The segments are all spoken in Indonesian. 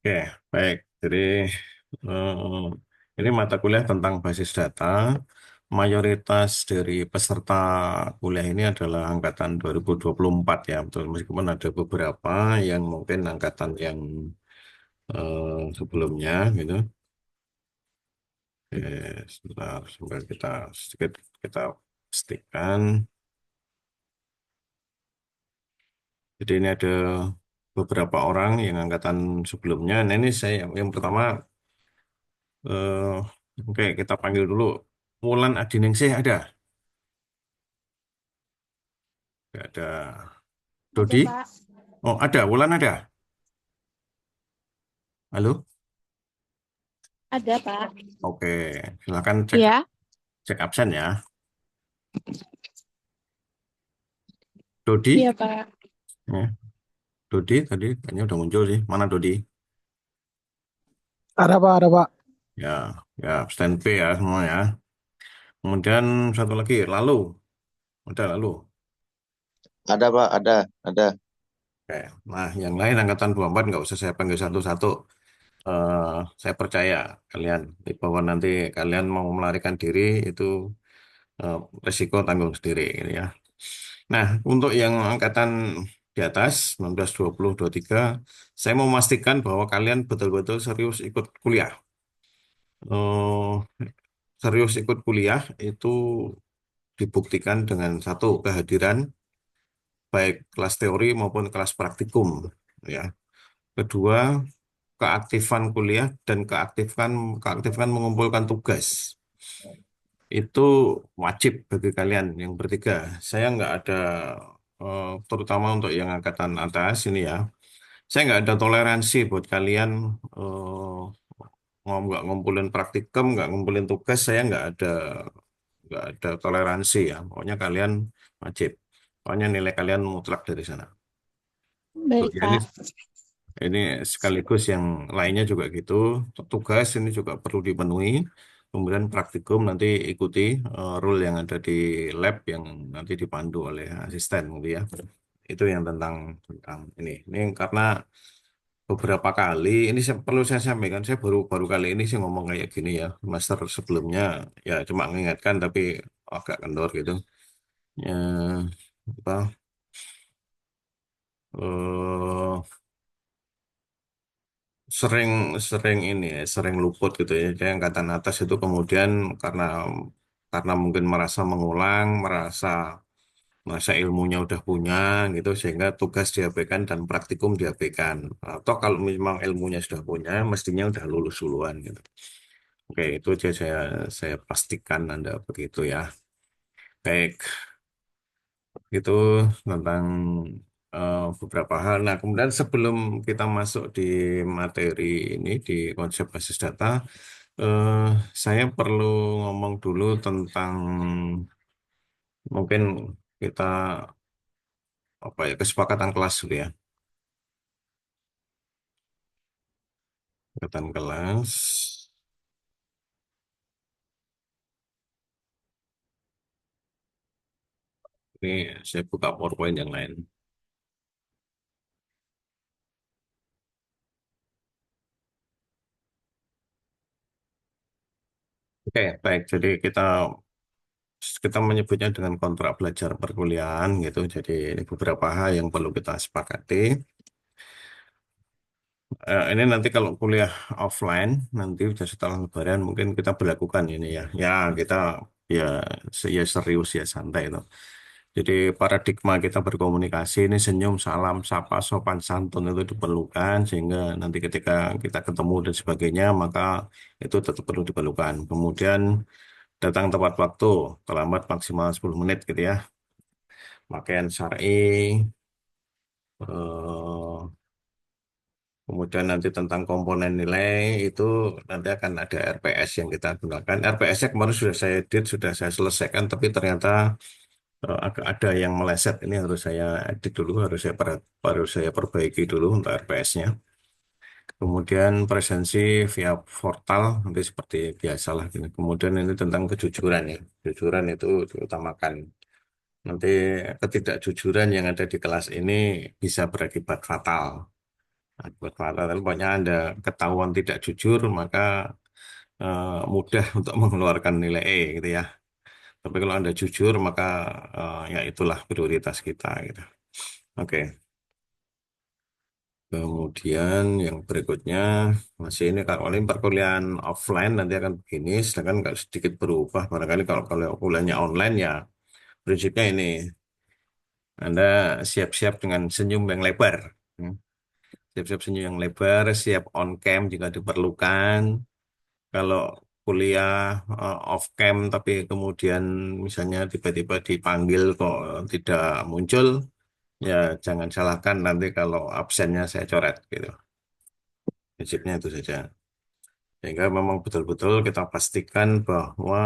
Oke, baik. Jadi eh, ini mata kuliah tentang basis data. Mayoritas dari peserta kuliah ini adalah angkatan 2024 ya, betul. Meskipun ada beberapa yang mungkin angkatan yang sebelumnya gitu. Oke, sebentar, sambil kita sedikit kita pastikan. Jadi ini ada beberapa orang yang angkatan sebelumnya. Nah ini saya yang pertama, eh, oke kita panggil dulu. Wulan Adiningsih ada? Nggak ada. Ada, Dodi? Pak. Oh ada, Wulan ada? Halo? Ada, Pak. Oke, silakan cek Iya, cek absen ya. Dodi? iya, Pak. Ya, Dodi tadi kayaknya udah muncul sih. Mana Dodi? Ada Pak, ada Pak. Ya, ya absen P ya semua ya. Kemudian satu lagi, lalu. Ada lalu. Ada Pak, ada. Oke. Nah, yang lain angkatan 24 nggak usah saya panggil satu-satu. eh, saya percaya kalian bahwa nanti kalian mau melarikan diri itu eh, resiko tanggung sendiri gitu ya. Nah, untuk yang angkatan di atas 19, 20, 23, saya mau memastikan bahwa kalian betul-betul serius ikut kuliah. Eh, serius ikut kuliah itu dibuktikan dengan satu kehadiran baik kelas teori maupun kelas praktikum ya. Kedua, keaktifan kuliah dan keaktifkan keaktifkan mengumpulkan tugas itu wajib bagi kalian yang bertiga. Saya nggak ada terutama untuk yang angkatan atas ini ya. Saya nggak ada toleransi buat kalian mau nggak ngumpulin praktikum, nggak ngumpulin tugas. Saya nggak ada toleransi ya. Pokoknya kalian wajib. Pokoknya nilai kalian mutlak dari sana. Tuh, Baik, ya, ini Pak. Ini sekaligus yang lainnya juga gitu. Tugas ini juga perlu dipenuhi. Kemudian praktikum nanti ikuti rule yang ada di lab yang nanti dipandu oleh asisten gitu ya. Itu yang tentang ini. Ini karena beberapa kali ini perlu saya sampaikan, saya baru baru kali ini sih ngomong kayak gini ya. Master sebelumnya ya cuma mengingatkan tapi agak kendor gitu. Ya, apa? eh, sering sering ini ya, sering luput gitu ya. Jadi angkatan atas itu kemudian karena mungkin merasa mengulang, merasa ilmunya udah punya gitu sehingga tugas diabaikan dan praktikum diabaikan. Atau kalau memang ilmunya sudah punya, mestinya udah lulus duluan gitu. Oke, itu aja saya pastikan Anda begitu ya. Baik, itu tentang beberapa hal. Nah, kemudian sebelum kita masuk di materi ini di konsep basis data, eh, saya perlu ngomong dulu tentang mungkin kita apa ya kesepakatan kelas dulu ya, kesepakatan kelas. Ini saya buka PowerPoint yang lain. Oke, baik. Jadi kita kita menyebutnya dengan kontrak belajar perkuliahan gitu. Jadi ini beberapa hal yang perlu kita sepakati. Ini nanti kalau kuliah offline nanti sudah setelah Lebaran mungkin kita berlakukan ini ya. Ya kita ya ya serius ya santai itu. Jadi paradigma kita berkomunikasi ini senyum, salam, sapa, sopan, santun itu diperlukan sehingga nanti ketika kita ketemu dan sebagainya maka itu tetap perlu diperlukan. Kemudian datang tepat waktu, terlambat maksimal 10 menit gitu ya. Pakaian syar'i, eh, kemudian nanti tentang komponen nilai itu nanti akan ada RPS yang kita gunakan. RPS-nya kemarin sudah saya edit, sudah saya selesaikan, tapi ternyata agak ada yang meleset. Ini harus saya edit dulu, baru saya perbaiki dulu untuk RPS-nya. Kemudian presensi via portal nanti seperti biasalah. Gitu. Kemudian ini tentang kejujuran ya. Kejujuran itu diutamakan. Nanti ketidakjujuran yang ada di kelas ini bisa berakibat fatal. Akibat fatal, tapi pokoknya Anda ketahuan tidak jujur, maka mudah untuk mengeluarkan nilai E gitu ya. Tapi kalau Anda jujur, maka ya itulah prioritas kita gitu. Oke. Kemudian yang berikutnya masih ini kalau ini perkuliahan offline nanti akan begini, sedangkan nggak sedikit berubah. Barangkali kalau kuliahnya online ya prinsipnya ini Anda siap-siap dengan senyum yang lebar. Hmm. Siap-siap senyum yang lebar, siap on cam jika diperlukan. Kalau kuliah off cam tapi kemudian misalnya tiba-tiba dipanggil kok tidak muncul, ya jangan salahkan nanti kalau absennya saya coret gitu. Prinsipnya itu saja. Sehingga memang betul-betul kita pastikan bahwa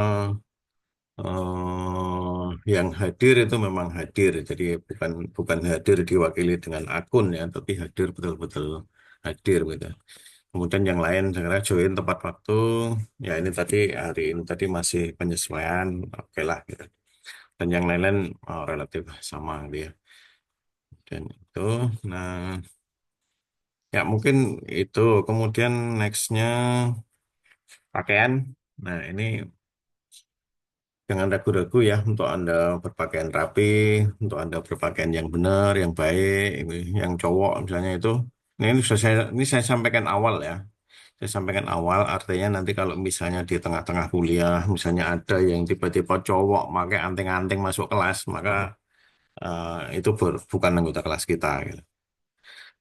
yang hadir itu memang hadir. Jadi bukan bukan hadir diwakili dengan akun ya, tapi hadir betul-betul hadir gitu. Kemudian yang lain segera join tepat waktu. Ya ini tadi hari ini tadi masih penyesuaian, oke lah gitu. Dan yang lain-lain relatif sama dia. Dan itu, nah ya mungkin itu. Kemudian nextnya pakaian. Nah ini jangan ragu-ragu ya untuk Anda berpakaian rapi, untuk Anda berpakaian yang benar, yang baik, yang cowok misalnya itu. Nah, ini saya sampaikan awal ya. Saya sampaikan awal artinya nanti kalau misalnya di tengah-tengah kuliah, misalnya ada yang tiba-tiba cowok pakai anting-anting masuk kelas, maka itu bukan anggota kelas kita gitu.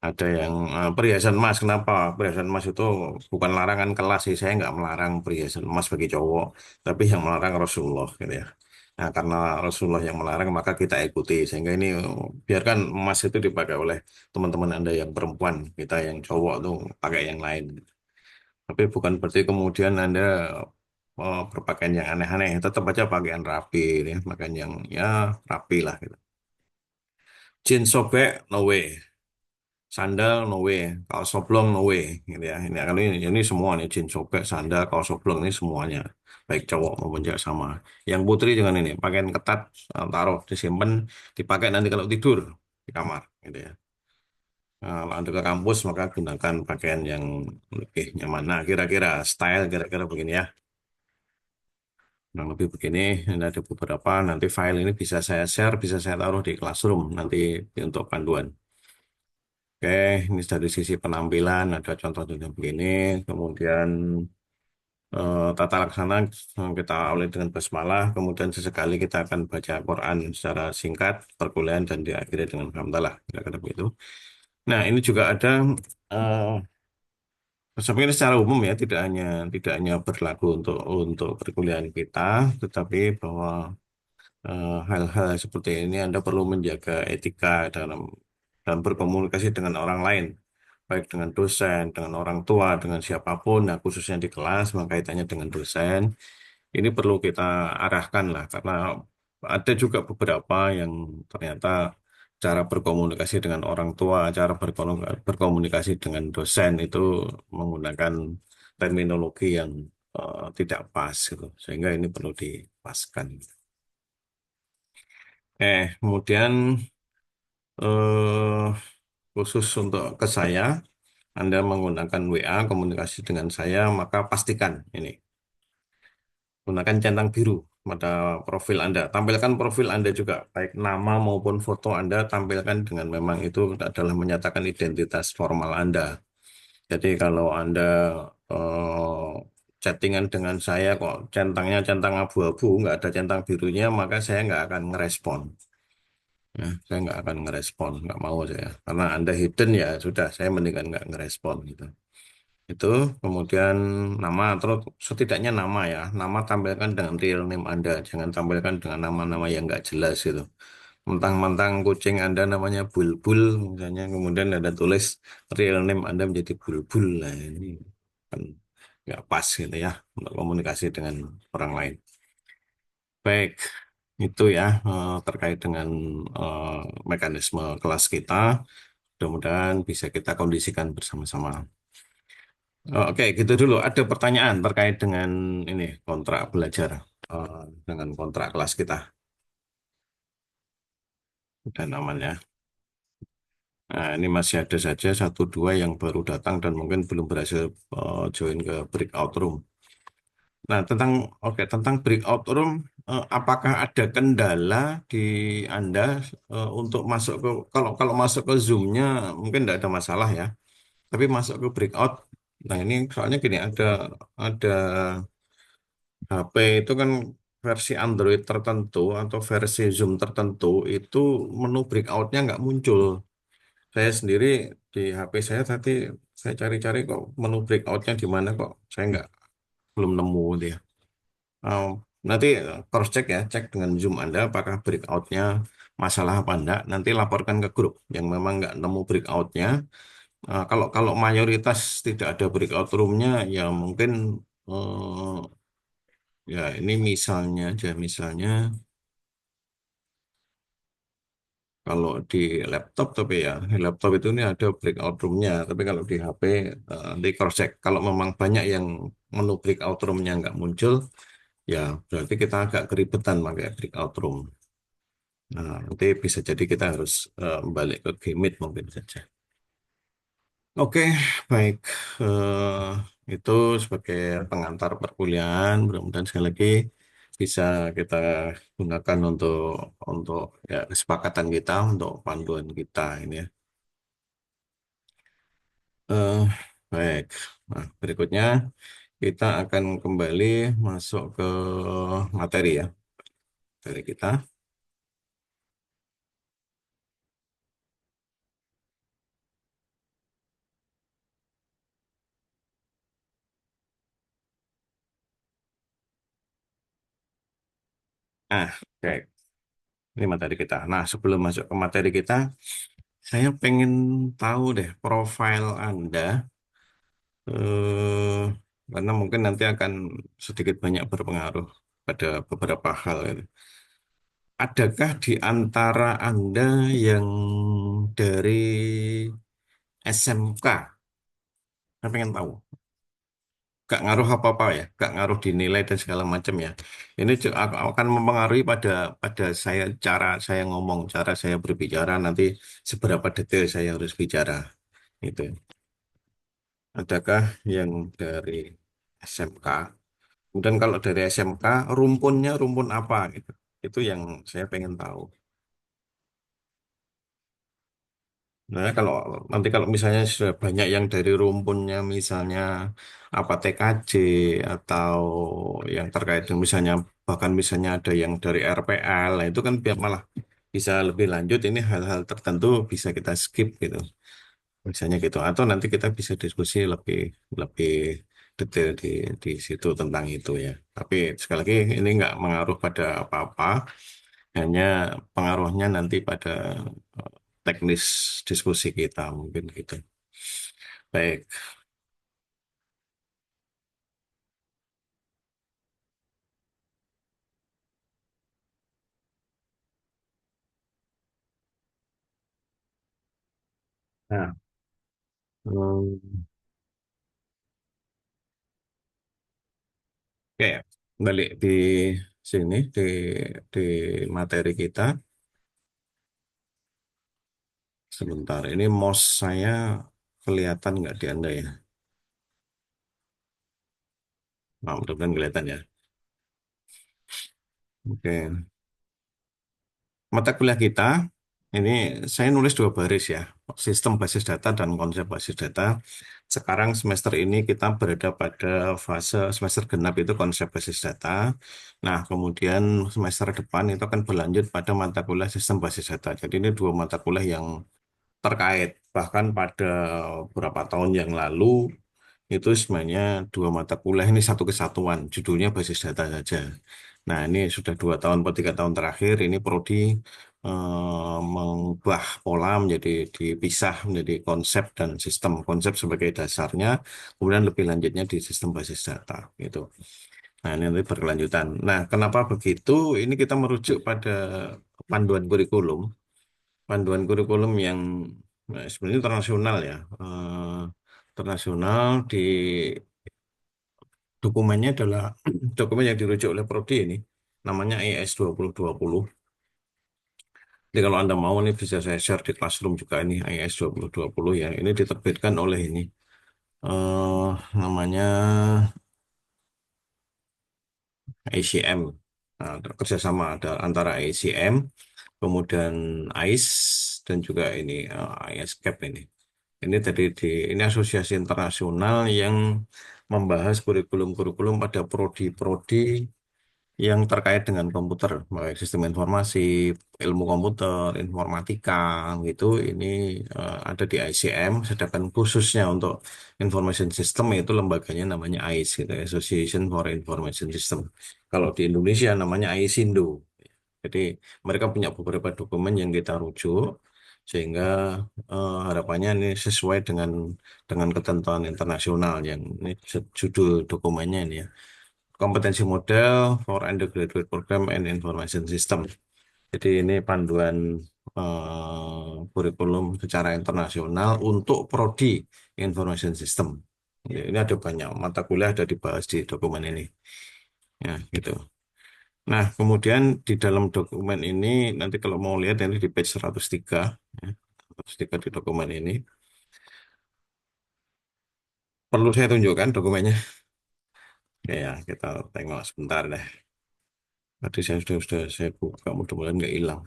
Ada yang perhiasan emas, kenapa? Perhiasan emas itu bukan larangan kelas sih, saya nggak melarang perhiasan emas bagi cowok, tapi yang melarang Rasulullah gitu ya. Nah, karena Rasulullah yang melarang, maka kita ikuti. Sehingga ini biarkan emas itu dipakai oleh teman-teman Anda yang perempuan, kita yang cowok tuh pakai yang lain. Tapi bukan berarti kemudian Anda berpakaian yang aneh-aneh, tetap aja pakaian rapi, ya. Pakaian yang ya rapi lah gitu. Jeans sobek, no way. Sandal no way, kaos oblong no way, gitu ya. Ini semua nih jeans sobek, sandal, kaos oblong ini semuanya, baik cowok maupun cewek sama. Yang putri dengan ini pakaian ketat, taruh disimpan, dipakai nanti kalau tidur di kamar, gitu ya. Nah, kalau Anda ke kampus maka gunakan pakaian yang lebih nyaman. Nah, kira-kira style kira-kira begini ya. Nah, lebih begini, ini ada beberapa. Nanti file ini bisa saya share, bisa saya taruh di Classroom nanti untuk panduan. Oke, ini dari sisi penampilan ada contoh-contoh begini. Kemudian tata laksana kita awali dengan basmalah. Kemudian sesekali kita akan baca Quran secara singkat, perkuliahan dan diakhiri dengan hamdalah. Kira-kira begitu. Nah, ini juga ada eh sebenarnya ini secara umum ya, tidak hanya berlaku untuk perkuliahan kita, tetapi bahwa hal-hal seperti ini Anda perlu menjaga etika dalam berkomunikasi dengan orang lain, baik dengan dosen, dengan orang tua, dengan siapapun, nah khususnya di kelas, maka kaitannya dengan dosen, ini perlu kita arahkan lah, karena ada juga beberapa yang ternyata cara berkomunikasi dengan orang tua, cara berkomunikasi dengan dosen itu menggunakan terminologi yang tidak pas gitu, sehingga ini perlu dipaskan. Kemudian eh, khusus untuk ke saya, Anda menggunakan WA komunikasi dengan saya, maka pastikan ini gunakan centang biru pada profil Anda. Tampilkan profil Anda juga, baik nama maupun foto Anda tampilkan dengan memang itu adalah menyatakan identitas formal Anda. Jadi kalau Anda eh, chattingan dengan saya kok centangnya centang abu-abu, nggak ada centang birunya, maka saya nggak akan ngerespon. Ya, saya nggak akan ngerespon, nggak mau saya. Karena Anda hidden ya sudah, saya mendingan nggak ngerespon gitu. Itu kemudian nama, terus setidaknya nama ya. Nama tampilkan dengan real name Anda, jangan tampilkan dengan nama-nama yang nggak jelas gitu. Mentang-mentang kucing Anda namanya Bulbul, misalnya, kemudian ada tulis real name Anda menjadi Bulbul. Nah, ini kan nggak pas gitu ya untuk komunikasi dengan orang lain. Baik, itu ya terkait dengan eh, mekanisme kelas kita. Mudah-mudahan bisa kita kondisikan bersama-sama. Oke, gitu dulu. Ada pertanyaan terkait dengan ini kontrak belajar, eh, dengan kontrak kelas kita. Udah aman ya. Nah, ini masih ada saja satu dua yang baru datang dan mungkin belum berhasil join ke breakout room. Nah, tentang breakout room, apakah ada kendala di Anda untuk masuk ke kalau kalau masuk ke Zoom-nya mungkin tidak ada masalah ya, tapi masuk ke breakout. Nah, ini soalnya gini ada HP itu kan versi Android tertentu atau versi Zoom tertentu itu menu breakout-nya nggak muncul. Saya sendiri di HP saya tadi saya cari-cari kok menu breakout-nya di mana kok saya nggak belum nemu dia. Oh, nanti cross check ya, cek dengan Zoom Anda apakah breakout-nya masalah apa enggak. Nanti laporkan ke grup yang memang nggak nemu breakout-nya. Kalau kalau mayoritas tidak ada breakout room-nya, ya mungkin ya ini misalnya aja, misalnya kalau di laptop tapi ya di laptop itu ini ada breakout room-nya. Tapi kalau di HP nanti cross check. Kalau memang banyak yang menu breakout room-nya nggak muncul, ya berarti kita agak keribetan pakai breakout room. Nah, nanti bisa jadi kita harus balik ke Gmeet mungkin saja. Oke, baik. Itu sebagai pengantar perkuliahan. Mudah-mudahan sekali lagi bisa kita gunakan untuk ya kesepakatan kita, untuk panduan kita ini ya. Eh, baik. Nah, berikutnya kita akan kembali masuk ke materi ya, materi kita. Oke. Ini materi kita. Nah, sebelum masuk ke materi kita, saya pengen tahu deh profil Anda, eh, karena mungkin nanti akan sedikit banyak berpengaruh pada beberapa hal. Gitu. Adakah di antara Anda yang dari SMK? Saya pengen tahu. Gak ngaruh apa-apa ya, gak ngaruh di nilai dan segala macam ya. Ini akan mempengaruhi pada saya cara saya ngomong, cara saya berbicara nanti seberapa detail saya harus bicara. Itu. Adakah yang dari SMK? Kemudian kalau dari SMK, rumpunnya rumpun apa gitu? Itu yang saya pengen tahu. Nah, kalau nanti kalau misalnya sudah banyak yang dari rumpunnya, misalnya apa TKJ atau yang terkait dengan misalnya bahkan misalnya ada yang dari RPL, nah itu kan biar malah bisa lebih lanjut. Ini hal-hal tertentu bisa kita skip gitu, misalnya gitu. Atau nanti kita bisa diskusi lebih lebih detail di situ tentang itu ya. Tapi sekali lagi ini nggak mengaruh pada apa-apa, hanya pengaruhnya nanti pada eh, teknis diskusi kita mungkin gitu. Baik. Nah, hmm, oke, balik di sini di materi kita sebentar. Ini mouse saya kelihatan nggak di Anda ya? Nah, mudah-mudahan kelihatan ya. Oke. Mata kuliah kita, ini saya nulis dua baris ya, sistem basis data dan konsep basis data. Sekarang semester ini kita berada pada fase semester genap itu konsep basis data. Nah, kemudian semester depan itu akan berlanjut pada mata kuliah sistem basis data. Jadi ini dua mata kuliah yang terkait. Bahkan pada beberapa tahun yang lalu itu sebenarnya dua mata kuliah ini satu kesatuan, judulnya basis data saja. Nah, ini sudah 2 tahun atau 3 tahun terakhir, ini Prodi mengubah pola menjadi dipisah menjadi konsep dan sistem. Konsep sebagai dasarnya, kemudian lebih lanjutnya di sistem basis data. Gitu. Nah, ini nanti berkelanjutan. Nah, kenapa begitu? Ini kita merujuk pada panduan kurikulum. Panduan kurikulum yang sebenarnya internasional ya. Internasional di dokumennya adalah dokumen yang dirujuk oleh Prodi ini namanya ES 2020. Jadi kalau Anda mau nih bisa saya share di Classroom juga ini IAS 2020 ya. Ini diterbitkan oleh ini. eh Namanya ACM. Nah, ada kerjasama ada antara ACM, kemudian AIS dan juga ini ISCAP ini. Ini asosiasi internasional yang membahas kurikulum-kurikulum pada prodi-prodi yang terkait dengan komputer, baik sistem informasi, ilmu komputer, informatika, gitu. Ini ada di ICM, sedangkan khususnya untuk information system itu lembaganya namanya AIS, gitu, Association for Information System. Kalau di Indonesia namanya AISINDO. Jadi mereka punya beberapa dokumen yang kita rujuk, sehingga harapannya ini sesuai dengan ketentuan internasional yang ini judul dokumennya ini ya. Kompetensi model for undergraduate program and information system. Jadi ini panduan kurikulum secara internasional untuk prodi information system. Ya, ini ada banyak mata kuliah ada dibahas di dokumen ini. Ya, gitu. Nah, kemudian di dalam dokumen ini nanti kalau mau lihat ini di page 103, ya, 103 di dokumen ini. Perlu saya tunjukkan dokumennya. Oke ya, kita tengok sebentar deh. Tadi sudah saya buka, mudah-mudahan nggak hilang.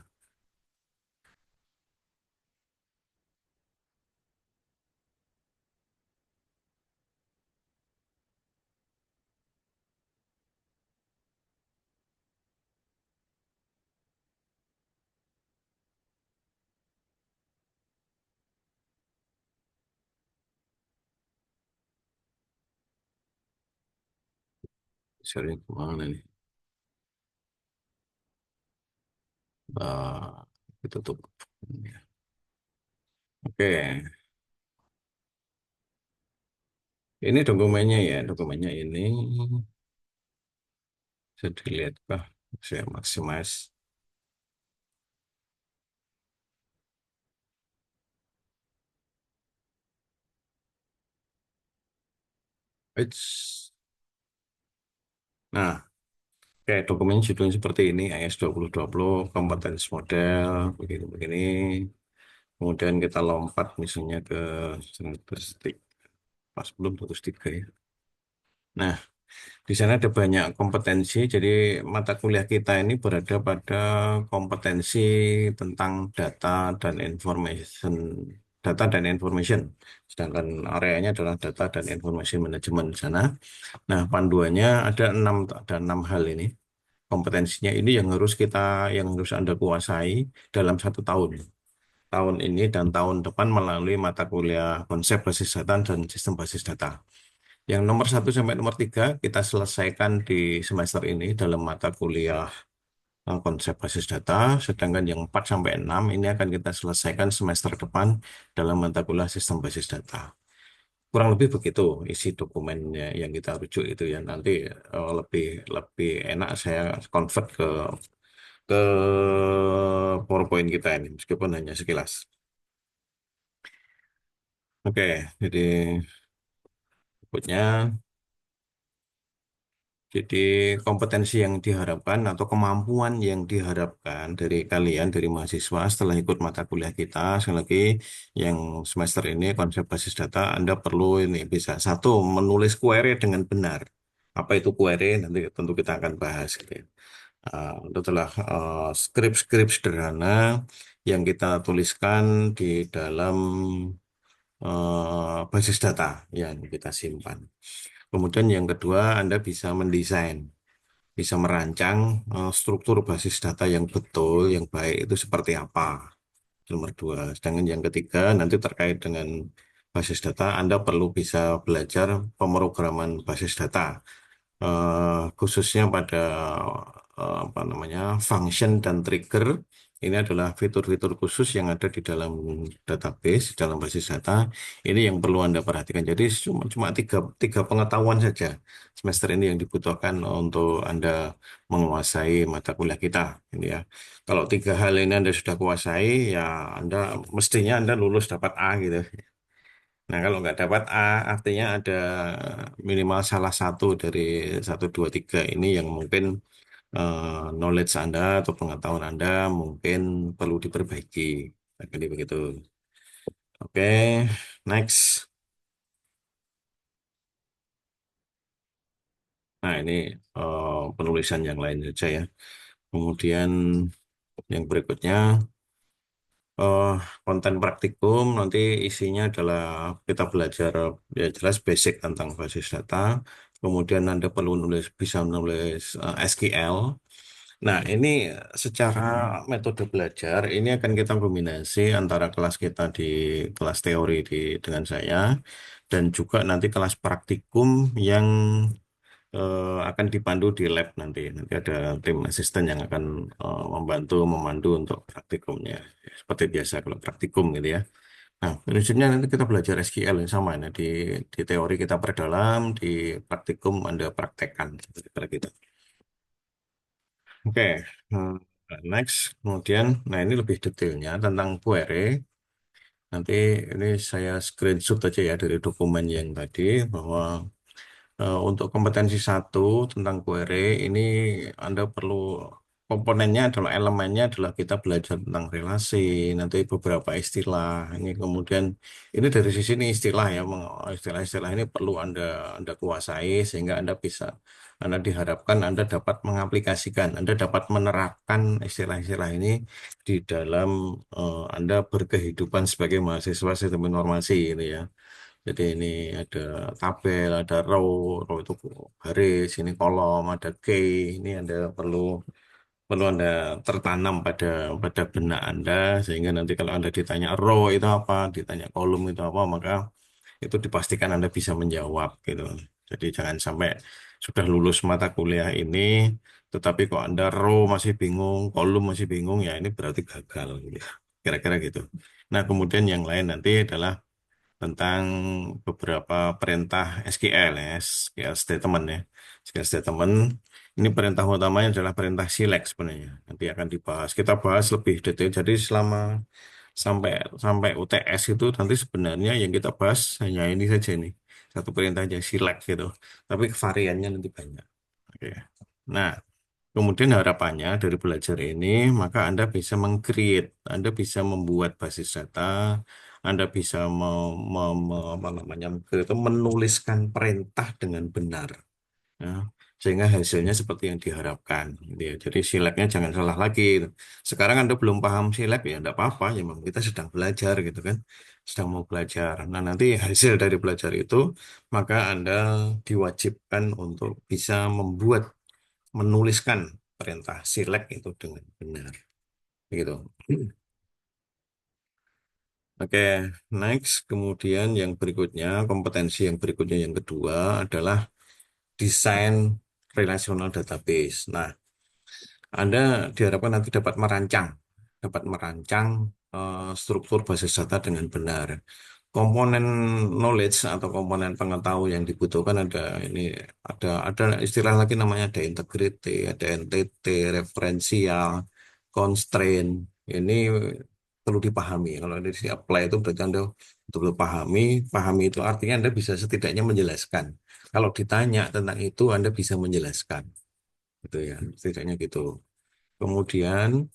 Sharing kemana nih? Ah, ditutup. Oke, ini dokumennya ya, dokumennya ini bisa dilihat kah? Saya maximize. Eits. Nah, oke, dokumen judulnya seperti ini, IS 2020, Competence Model, begini-begini. Kemudian kita lompat misalnya ke statistik, pas belum 103 ya. Nah, di sana ada banyak kompetensi, jadi mata kuliah kita ini berada pada kompetensi tentang data dan information. Sedangkan areanya adalah data dan information management di sana. Nah, panduannya ada enam hal ini. Kompetensinya ini yang harus Anda kuasai dalam 1 tahun. Tahun ini dan tahun depan melalui mata kuliah konsep basis data dan sistem basis data. Yang nomor 1 sampai nomor 3 kita selesaikan di semester ini dalam mata kuliah konsep basis data, sedangkan yang 4 sampai 6 ini akan kita selesaikan semester depan dalam mata kuliah sistem basis data. Kurang lebih begitu isi dokumennya yang kita rujuk itu ya. Nanti lebih lebih enak saya convert ke PowerPoint kita ini meskipun hanya sekilas. Oke, jadi berikutnya. Jadi kompetensi yang diharapkan atau kemampuan yang diharapkan dari kalian, dari mahasiswa setelah ikut mata kuliah kita, sekali lagi yang semester ini konsep basis data, Anda perlu ini bisa satu, menulis query dengan benar. Apa itu query? Nanti tentu kita akan bahas. Gitu ya. Itu adalah skrip-skrip sederhana yang kita tuliskan di dalam basis data yang kita simpan. Kemudian yang kedua, Anda bisa merancang struktur basis data yang betul, yang baik itu seperti apa. Nomor dua. Sedangkan yang ketiga, nanti terkait dengan basis data, Anda perlu bisa belajar pemrograman basis data, khususnya pada apa namanya function dan trigger. Ini adalah fitur-fitur khusus yang ada di dalam database, dalam basis data. Ini yang perlu Anda perhatikan. Jadi cuma tiga pengetahuan saja semester ini yang dibutuhkan untuk Anda menguasai mata kuliah kita. Ini ya. Kalau tiga hal ini Anda sudah kuasai, ya Anda mestinya Anda lulus dapat A gitu. Nah, kalau nggak dapat A, artinya ada minimal salah satu dari satu, dua, tiga ini yang mungkin knowledge Anda atau pengetahuan Anda mungkin perlu diperbaiki. Jadi begitu. Oke, next. Nah, ini penulisan yang lain saja ya. Kemudian yang berikutnya, eh, konten praktikum nanti isinya adalah kita belajar ya jelas basic tentang basis data. Kemudian Anda perlu bisa nulis SQL. Nah, ini secara metode belajar ini akan kita kombinasi antara kelas kita di kelas teori dengan saya dan juga nanti kelas praktikum yang akan dipandu di lab nanti. Nanti ada tim asisten yang akan membantu memandu untuk praktikumnya. Seperti biasa kalau praktikum gitu ya. Nah, prinsipnya nanti kita belajar SQL yang sama. Nah, di teori kita perdalam, di praktikum Anda praktekkan. Seperti kita. Oke, eh, next. Kemudian, nah ini lebih detailnya tentang query. Nanti ini saya screenshot aja ya dari dokumen yang tadi bahwa untuk kompetensi satu tentang query ini Anda perlu komponennya adalah elemennya adalah kita belajar tentang relasi, nanti beberapa istilah. Ini kemudian ini dari sisi ini istilah ya, istilah-istilah ini perlu Anda kuasai sehingga Anda diharapkan Anda dapat mengaplikasikan, Anda dapat menerapkan istilah-istilah ini di dalam Anda berkehidupan sebagai mahasiswa sistem informasi ini ya. Jadi ini ada tabel, ada row itu baris, ini kolom, ada key. Ini Anda perlu perlu Anda tertanam pada benak Anda sehingga nanti kalau Anda ditanya row itu apa, ditanya kolom itu apa, maka itu dipastikan Anda bisa menjawab gitu. Jadi jangan sampai sudah lulus mata kuliah ini, tetapi kok Anda row masih bingung, kolom masih bingung, ya ini berarti gagal gitu. Kira-kira gitu. Nah, kemudian yang lain nanti adalah tentang beberapa perintah SQL ya, SQL statement ya. SQL statement ini perintah utamanya adalah perintah select sebenarnya. Nanti akan dibahas. Kita bahas lebih detail. Jadi selama sampai sampai UTS itu nanti sebenarnya yang kita bahas hanya ini saja nih. Satu perintah aja select gitu. Tapi variannya nanti banyak. Oke. Nah, kemudian harapannya dari belajar ini, maka Anda bisa meng-create, Anda bisa membuat basis data, Anda bisa apa namanya, itu menuliskan perintah dengan benar, ya. Sehingga hasilnya seperti yang diharapkan. Gitu ya. Jadi sileknya jangan salah lagi. Sekarang Anda belum paham silek, ya enggak apa-apa, ya memang kita sedang belajar gitu kan, sedang mau belajar. Nah nanti hasil dari belajar itu, maka Anda diwajibkan untuk bisa menuliskan perintah select itu dengan benar. Gitu. Oke, next. Kemudian yang berikutnya, kompetensi yang berikutnya yang kedua adalah desain relational database. Nah, Anda diharapkan nanti dapat merancang struktur basis data dengan benar. Komponen knowledge atau komponen pengetahuan yang dibutuhkan ada istilah lagi namanya ada integrity, ada entity, referensial, constraint. Ini perlu dipahami. Kalau di sini apply itu berarti Anda betul-betul pahami itu artinya Anda bisa setidaknya menjelaskan. Kalau ditanya tentang itu Anda bisa menjelaskan, gitu ya, setidaknya gitu. Kemudian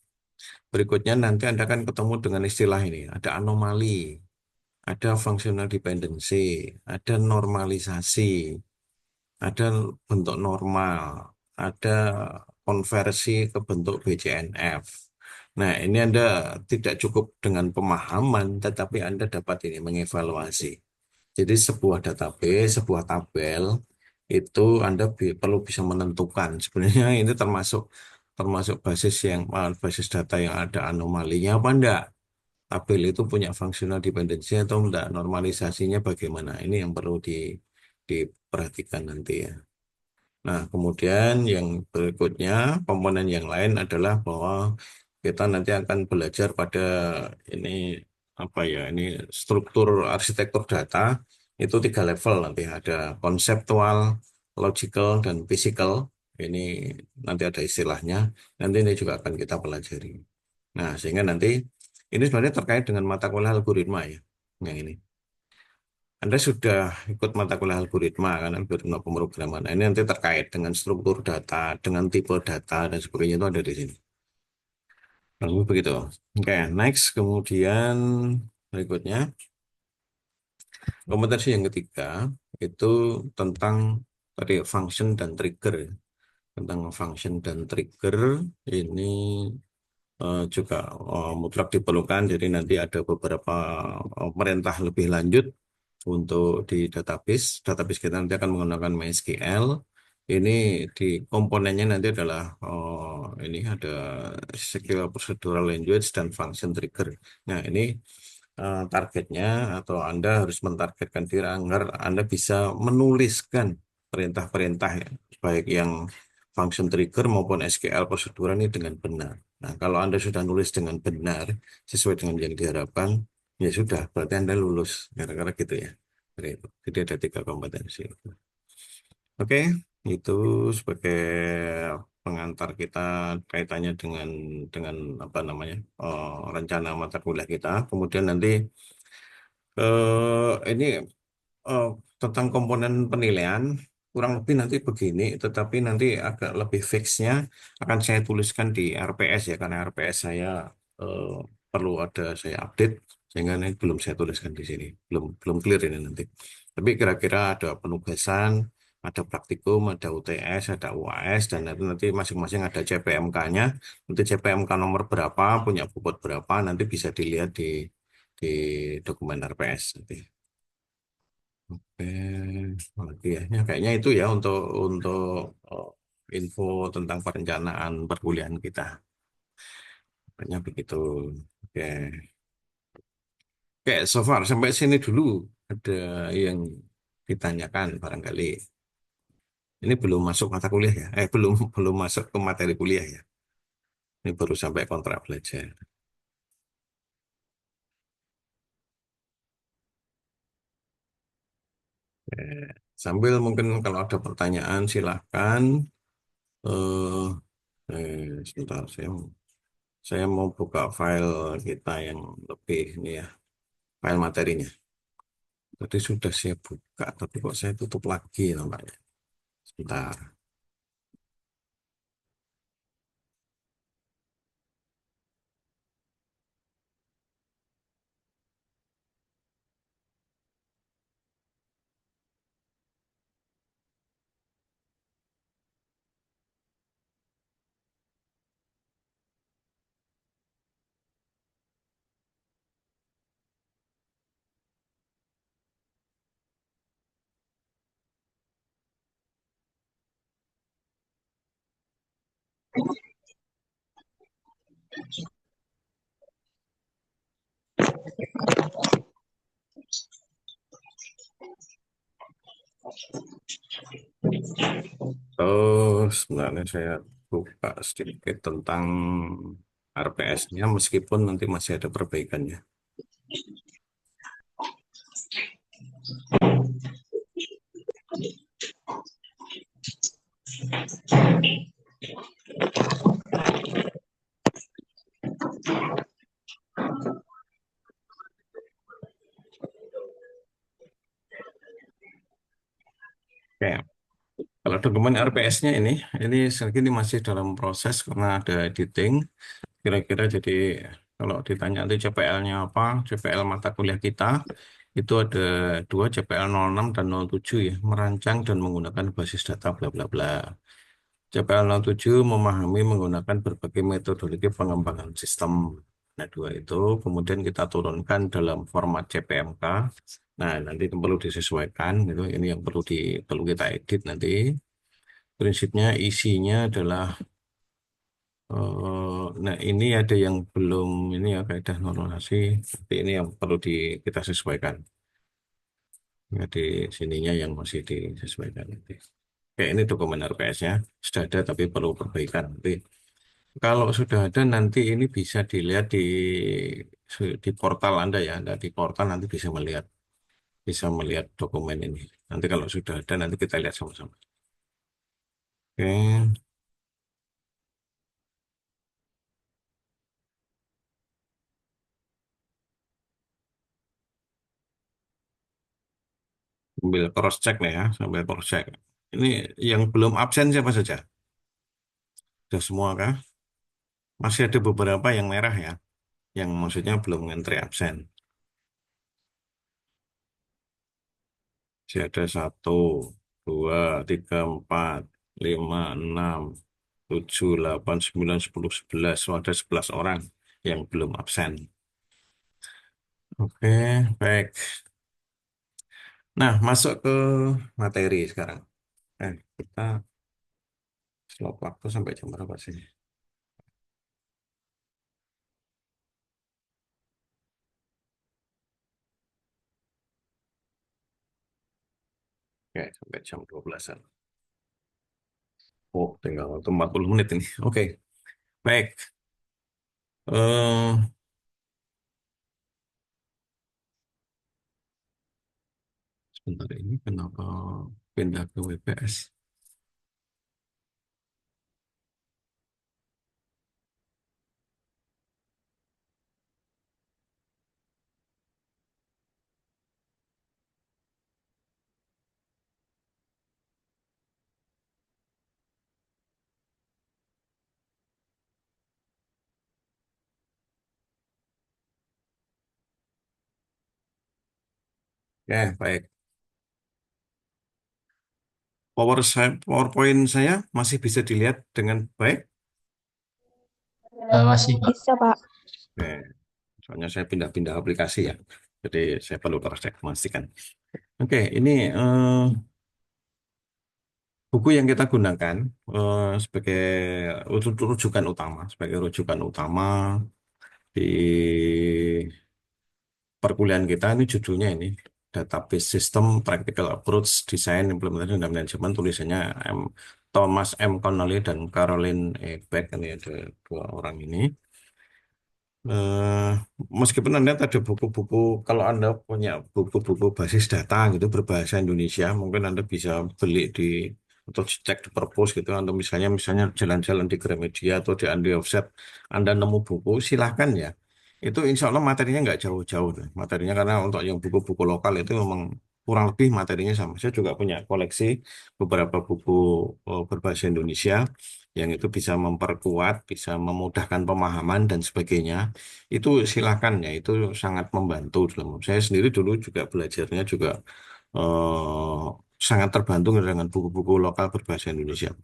berikutnya nanti Anda akan ketemu dengan istilah ini, ada anomali, ada functional dependency, ada normalisasi, ada bentuk normal, ada konversi ke bentuk BCNF. Nah, ini Anda tidak cukup dengan pemahaman, tetapi Anda dapat ini mengevaluasi. Jadi sebuah database, sebuah tabel, itu Anda perlu bisa menentukan. Sebenarnya ini termasuk termasuk basis data yang ada anomalinya apa enggak. Tabel itu punya functional dependency atau enggak, normalisasinya bagaimana. Ini yang perlu diperhatikan nanti ya. Nah, kemudian yang berikutnya, komponen yang lain adalah bahwa kita nanti akan belajar pada ini apa ya, ini struktur arsitektur data itu 3 level nanti ada konseptual, logical, dan physical. Ini nanti ada istilahnya. Nanti ini juga akan kita pelajari. Nah, sehingga nanti ini sebenarnya terkait dengan mata kuliah algoritma ya, yang ini. Anda sudah ikut mata kuliah algoritma kan, algoritma pemrograman. Nah, ini nanti terkait dengan struktur data, dengan tipe data dan sebagainya itu ada di sini. Lalu begitu. Oke, next kemudian berikutnya kompetensi yang ketiga itu tentang tadi function dan trigger. Tentang function dan trigger ini juga mutlak diperlukan. Jadi nanti ada beberapa perintah lebih lanjut untuk di database. Database kita nanti akan menggunakan MySQL. Ini di komponennya nanti adalah ini ada SQL Procedural Language dan Function Trigger. Nah, ini targetnya atau Anda harus mentargetkan diri agar Anda bisa menuliskan perintah-perintah ya, baik yang function trigger maupun SQL prosedural ini dengan benar. Nah, kalau Anda sudah nulis dengan benar sesuai dengan yang diharapkan, ya sudah, berarti Anda lulus. Kira-kira gitu ya. Jadi ada tiga kompetensi. Oke, itu sebagai pengantar kita kaitannya dengan apa namanya rencana mata kuliah kita. Kemudian nanti ini eh, tentang komponen penilaian kurang lebih nanti begini, tetapi nanti agak lebih fixnya akan saya tuliskan di RPS ya, karena RPS saya eh, perlu ada saya update sehingga ini belum saya tuliskan di sini, belum belum clear ini nanti. Tapi kira-kira ada penugasan, ada praktikum, ada UTS, ada UAS, dan nanti masing-masing ada CPMK-nya. Nanti CPMK nomor berapa, punya bobot berapa, nanti bisa dilihat di dokumen RPS nanti. Lagi ya. Ya, kayaknya itu ya untuk oh, info tentang perencanaan perkuliahan kita. Kayaknya begitu. Oke. Oke, so far sampai sini dulu ada yang ditanyakan barangkali. Ini belum masuk mata kuliah ya. Belum belum masuk ke materi kuliah ya. Ini baru sampai kontrak belajar. Oke. Sambil mungkin kalau ada pertanyaan silahkan. Eh, sebentar saya mau buka file kita yang lebih ini ya. File materinya. Tadi sudah saya buka, tapi kok saya tutup lagi nampaknya. Sebentar. Oh, sebenarnya saya buka sedikit tentang RPS-nya, meskipun nanti masih ada perbaikannya. Oke, kalau dokumen RPS-nya ini segini masih dalam proses karena ada editing. Kira-kira jadi kalau ditanya nanti CPL-nya apa, CPL mata kuliah kita itu ada dua CPL 06 dan 07 ya, merancang dan menggunakan basis data bla bla bla. CPL 07 memahami menggunakan berbagai metodologi pengembangan sistem. Nah, dua itu kemudian kita turunkan dalam format CPMK. Nah, nanti itu perlu disesuaikan gitu. Ini yang perlu kita edit nanti. Prinsipnya isinya adalah nah ini ada yang belum ini ya kaidah normalisasi. Nanti ini yang perlu kita sesuaikan. Ya, di sininya yang masih disesuaikan nanti. Oke, ini dokumen RPS-nya sudah ada tapi perlu perbaikan nanti. Kalau sudah ada nanti ini bisa dilihat di portal Anda ya. Anda di portal nanti bisa melihat dokumen ini. Nanti kalau sudah ada nanti kita lihat sama-sama. Oke. Sambil cross check nih ya, sambil cross check. Ini yang belum absen siapa saja? Sudah semua kah? Masih ada beberapa yang merah ya, yang maksudnya belum ngantri absen. Masih ada satu, dua, tiga, empat, lima, enam, tujuh, delapan, sembilan, sepuluh, sebelas. So, ada 11 orang yang belum absen. Oke, baik. Nah, masuk ke materi sekarang. Kita slot waktu sampai jam berapa sih? Oke, sampai jam 12-an. Oh, tinggal waktu 40 menit ini. Oke, baik. Eh, sebentar ini kenapa pindah ke WPS? Ya, baik. PowerPoint saya masih bisa dilihat dengan baik. Masih, Pak. Bisa, Pak. Oke, soalnya saya pindah-pindah aplikasi ya. Jadi saya perlu cross check memastikan. Oke, ini buku yang kita gunakan sebagai rujukan utama, sebagai rujukan utama di perkuliahan kita ini judulnya ini Database System Practical Approach Design Implementation dan Manajemen, tulisannya Thomas M. Connolly dan Caroline E. Beck. Ini ada dua orang ini. Eh, Meskipun Anda ada buku-buku, kalau Anda punya buku-buku basis data gitu berbahasa Indonesia, mungkin Anda bisa beli di atau cek di perpus gitu. Anda misalnya jalan-jalan di Gramedia atau di Andi Offset, Anda nemu buku, silahkan ya. Itu insya Allah materinya nggak jauh-jauh deh. Materinya karena untuk yang buku-buku lokal itu memang kurang lebih materinya sama. Saya juga punya koleksi beberapa buku berbahasa Indonesia yang itu bisa memperkuat, bisa memudahkan pemahaman dan sebagainya. Itu silakan ya, itu sangat membantu dalam. Saya sendiri dulu juga belajarnya juga eh, sangat terbantu dengan buku-buku lokal berbahasa Indonesia.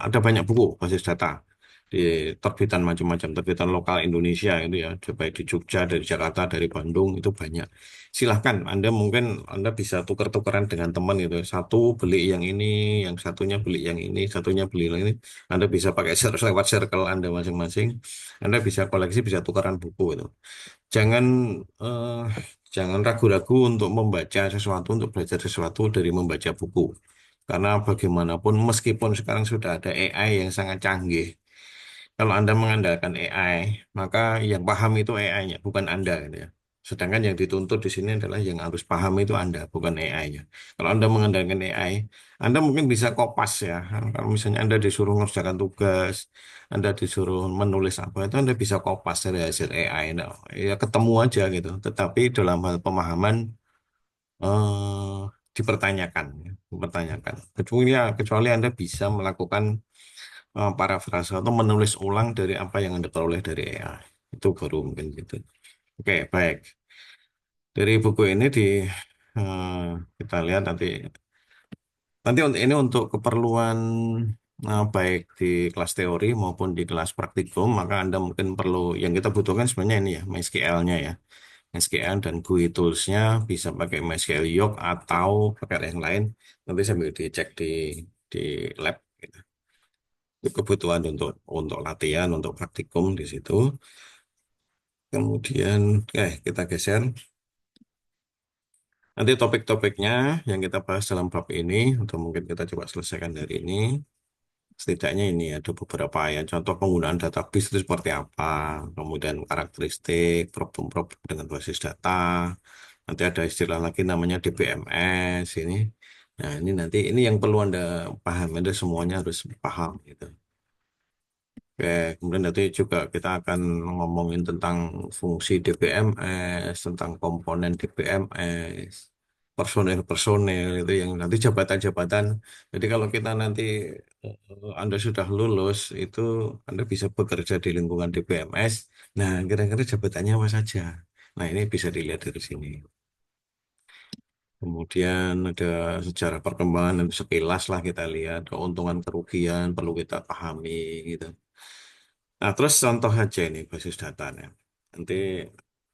Ada banyak buku basis data di terbitan macam-macam, terbitan lokal Indonesia itu ya, baik di Jogja, dari Jakarta, dari Bandung itu banyak. Silahkan, Anda bisa tuker-tukeran dengan teman gitu. Satu beli yang ini, yang satunya beli yang ini, satunya beli yang ini. Anda bisa pakai lewat circle Anda masing-masing. Anda bisa koleksi, bisa tukaran buku itu. Jangan eh, jangan ragu-ragu untuk membaca sesuatu, untuk belajar sesuatu dari membaca buku. Karena bagaimanapun, meskipun sekarang sudah ada AI yang sangat canggih, kalau Anda mengandalkan AI, maka yang paham itu AI-nya, bukan Anda, gitu ya. Sedangkan yang dituntut di sini adalah yang harus paham itu Anda, bukan AI-nya. Kalau Anda mengandalkan AI, Anda mungkin bisa kopas ya. Kalau misalnya Anda disuruh mengerjakan tugas, Anda disuruh menulis apa, itu Anda bisa kopas dari hasil AI. Nah, ya ketemu aja gitu. Tetapi dalam hal pemahaman, dipertanyakan, ya. Dipertanyakan. Kecuali Anda bisa melakukan parafrase atau menulis ulang dari apa yang Anda peroleh dari AI. Itu baru mungkin gitu. Oke, baik. Dari buku ini eh, kita lihat nanti ini untuk keperluan baik di kelas teori maupun di kelas praktikum, maka Anda mungkin perlu yang kita butuhkan sebenarnya ini ya, MySQL-nya ya. MySQL dan GUI tools-nya bisa pakai MySQL Yoke atau pakai yang lain. Nanti sambil dicek di lab gitu. Itu kebutuhan untuk latihan, untuk praktikum di situ. Kemudian, kita geser. Nanti topik-topiknya yang kita bahas dalam bab ini, atau mungkin kita coba selesaikan dari ini. Setidaknya ini ada beberapa ya, contoh penggunaan database itu seperti apa, kemudian karakteristik, problem-problem dengan basis data. Nanti ada istilah lagi namanya DBMS ini. Nah, ini yang perlu Anda paham, Anda semuanya harus paham gitu. Oke, kemudian nanti juga kita akan ngomongin tentang fungsi DBMS, tentang komponen DBMS, personel-personel itu yang nanti jabatan-jabatan. Jadi kalau kita nanti Anda sudah lulus itu Anda bisa bekerja di lingkungan DPMS. Nah, kira-kira jabatannya apa saja? Nah, ini bisa dilihat dari sini. Kemudian ada sejarah perkembangan dan sekilas lah kita lihat keuntungan kerugian perlu kita pahami gitu. Nah, terus contoh aja ini basis datanya. Nanti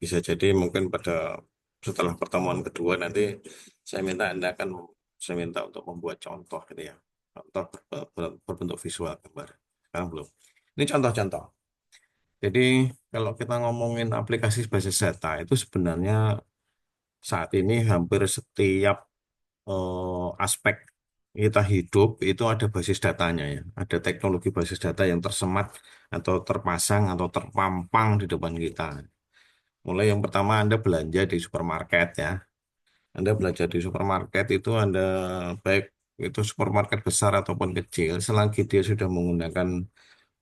bisa jadi mungkin pada setelah pertemuan kedua nanti saya minta Anda akan saya minta untuk membuat contoh gitu ya. Contoh berbentuk visual gambar. Sekarang belum. Ini contoh-contoh. Jadi kalau kita ngomongin aplikasi basis data itu sebenarnya saat ini hampir setiap aspek kita hidup itu ada basis datanya ya. Ada teknologi basis data yang tersemat atau terpasang atau terpampang di depan kita. Mulai yang pertama Anda belanja di supermarket ya. Anda belanja di supermarket itu Anda baik itu supermarket besar ataupun kecil, selagi dia sudah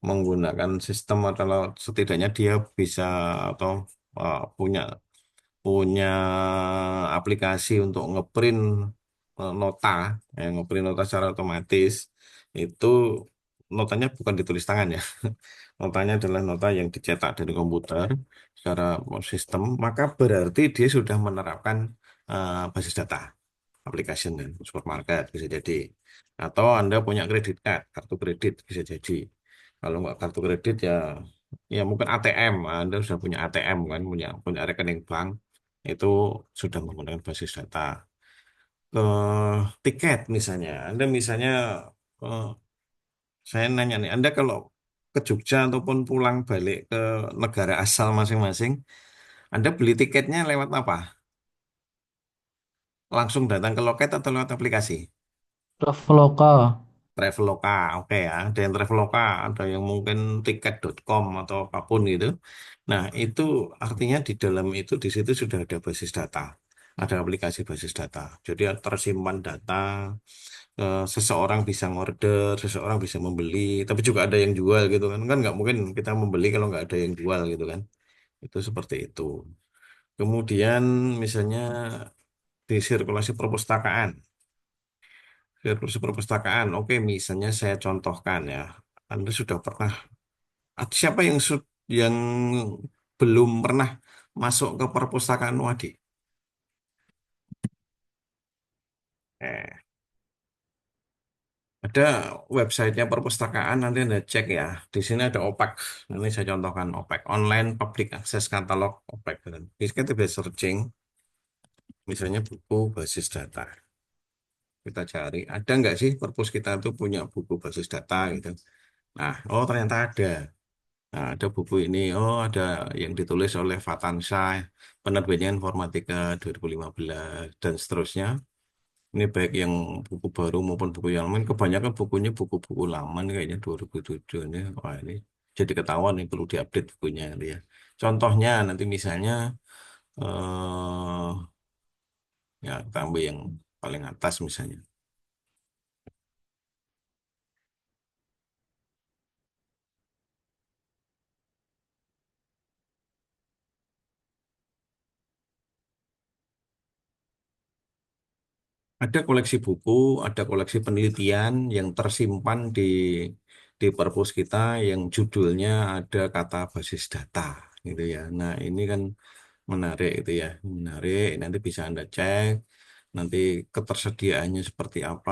menggunakan sistem atau setidaknya dia bisa atau punya punya aplikasi untuk ngeprint nota, ngeprint nota secara otomatis, itu notanya bukan ditulis tangan ya. Notanya adalah nota yang dicetak dari komputer secara sistem, maka berarti dia sudah menerapkan basis data application dan supermarket bisa jadi. Atau Anda punya kredit card, kartu kredit bisa jadi. Kalau nggak kartu kredit ya ya mungkin ATM, Anda sudah punya ATM kan, punya punya rekening bank itu sudah menggunakan basis data. Tiket misalnya, Anda misalnya eh, saya nanya nih, Anda kalau ke Jogja ataupun pulang balik ke negara asal masing-masing, Anda beli tiketnya lewat apa? Langsung datang ke loket atau lewat aplikasi? Traveloka. Traveloka, oke ya. Ada yang Traveloka, ada yang mungkin tiket.com atau apapun gitu. Nah, itu artinya di dalam itu di situ sudah ada basis data. Ada aplikasi basis data. Jadi tersimpan data, seseorang bisa ngorder, seseorang bisa membeli, tapi juga ada yang jual gitu kan. Kan nggak mungkin kita membeli kalau nggak ada yang jual gitu kan. Itu seperti itu. Kemudian misalnya di sirkulasi perpustakaan. Sirkulasi perpustakaan, oke misalnya saya contohkan ya. Anda sudah pernah, siapa yang belum pernah masuk ke perpustakaan Wadi? Eh, ada websitenya perpustakaan, nanti Anda cek ya. Di sini ada OPAC. Nanti saya contohkan OPAC, Online Public Access Catalog OPAC. Kita bisa searching, misalnya buku basis data. Kita cari, ada nggak sih perpus kita tuh punya buku basis data gitu. Nah, oh ternyata ada. Nah, ada buku ini, oh ada yang ditulis oleh Fatansa, penerbitnya Informatika 2015, dan seterusnya. Ini baik yang buku baru maupun buku yang lama. Kebanyakan bukunya buku-buku lama nih, kayaknya 2007 ini. Wah ini jadi ketahuan nih perlu diupdate bukunya gitu ya. Contohnya nanti misalnya, ya kita ambil yang paling atas misalnya. Ada koleksi buku, ada koleksi penelitian yang tersimpan di perpus kita yang judulnya ada kata basis data gitu ya. Nah, ini kan menarik itu ya, menarik. Nanti bisa Anda cek nanti ketersediaannya seperti apa.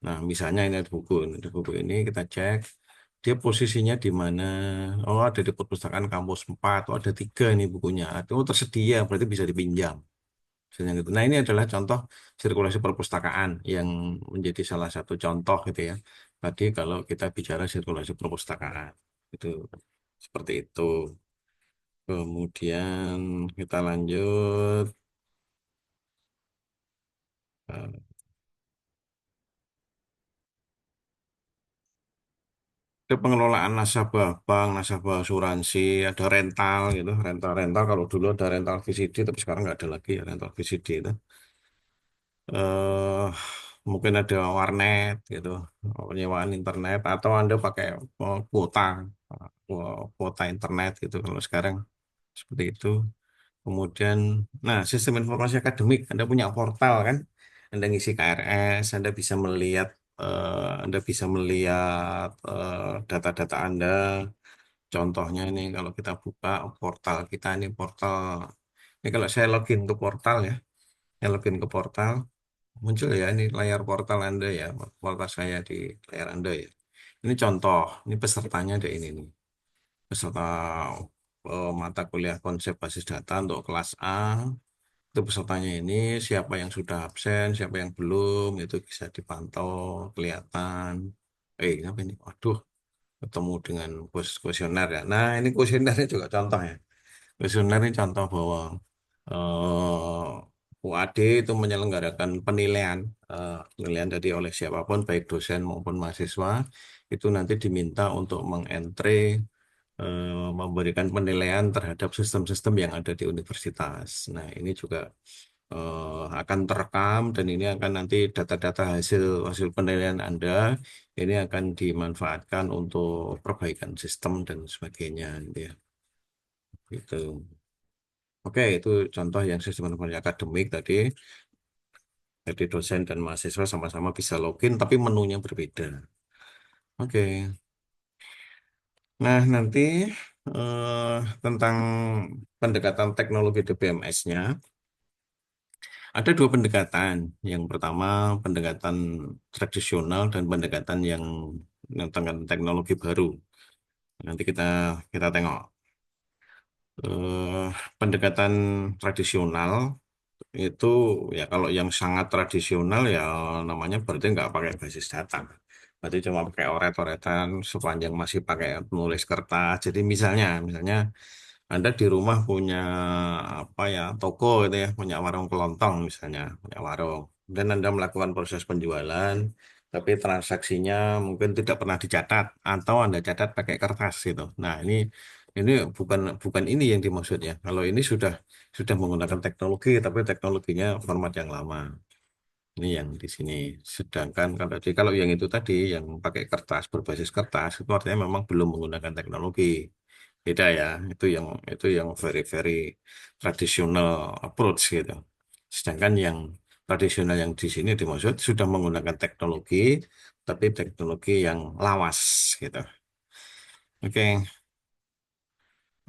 Nah, misalnya ini ada buku ini kita cek dia posisinya di mana. Oh, ada di perpustakaan kampus 4, oh ada 3 nih bukunya. Oh, tersedia berarti bisa dipinjam. Misalnya gitu. Nah, ini adalah contoh sirkulasi perpustakaan yang menjadi salah satu contoh gitu ya. Tadi kalau kita bicara sirkulasi perpustakaan, itu seperti itu. Kemudian kita lanjut eh, ke pengelolaan nasabah bank, nasabah asuransi, ada rental gitu, rental-rental. Kalau dulu ada rental VCD, tapi sekarang nggak ada lagi ya rental VCD itu. eh Mungkin ada warnet gitu, penyewaan internet atau Anda pakai kuota internet gitu kalau sekarang seperti itu. Kemudian, nah sistem informasi akademik, Anda punya portal kan, Anda ngisi KRS, Anda bisa melihat data-data Anda. Contohnya ini kalau kita buka portal kita ini portal, ini kalau saya login ke portal ya, saya login ke portal, muncul ya ini layar portal Anda ya, portal saya di layar Anda ya. Ini contoh, ini pesertanya ada ini nih. Peserta mata kuliah konsep basis data untuk kelas A. Itu pesertanya ini siapa yang sudah absen, siapa yang belum, itu bisa dipantau, kelihatan. Apa ini? Waduh, ketemu dengan kuesioner ya. Nah, ini kuesionernya juga contoh ya. Kuesioner ini contoh bahwa UAD itu menyelenggarakan penilaian tadi oleh siapapun, baik dosen maupun mahasiswa, itu nanti diminta untuk mengentry memberikan penilaian terhadap sistem-sistem yang ada di universitas. Nah, ini juga akan terekam dan ini akan nanti data-data hasil hasil penilaian Anda ini akan dimanfaatkan untuk perbaikan sistem dan sebagainya, gitu ya. Gitu. Oke, itu contoh yang sistem informasi akademik tadi. Jadi dosen dan mahasiswa sama-sama bisa login, tapi menunya berbeda. Oke. Nah, nanti tentang pendekatan teknologi DBMS-nya, ada dua pendekatan. Yang pertama, pendekatan tradisional dan pendekatan yang tentang teknologi baru. Nanti kita kita tengok. Eh, Pendekatan tradisional itu ya kalau yang sangat tradisional ya namanya berarti nggak pakai basis data. Berarti cuma pakai oret-oretan sepanjang masih pakai nulis kertas. Jadi misalnya Anda di rumah punya apa ya toko gitu ya, punya warung kelontong misalnya, punya warung. Dan Anda melakukan proses penjualan, tapi transaksinya mungkin tidak pernah dicatat atau Anda catat pakai kertas gitu. Nah, ini bukan bukan ini yang dimaksud ya. Kalau ini sudah menggunakan teknologi, tapi teknologinya format yang lama. Ini yang di sini. Sedangkan kalau yang itu tadi yang pakai kertas berbasis kertas itu artinya memang belum menggunakan teknologi. Beda ya. Itu yang very very traditional approach gitu. Sedangkan yang tradisional yang di sini dimaksud sudah menggunakan teknologi tapi teknologi yang lawas gitu. Oke.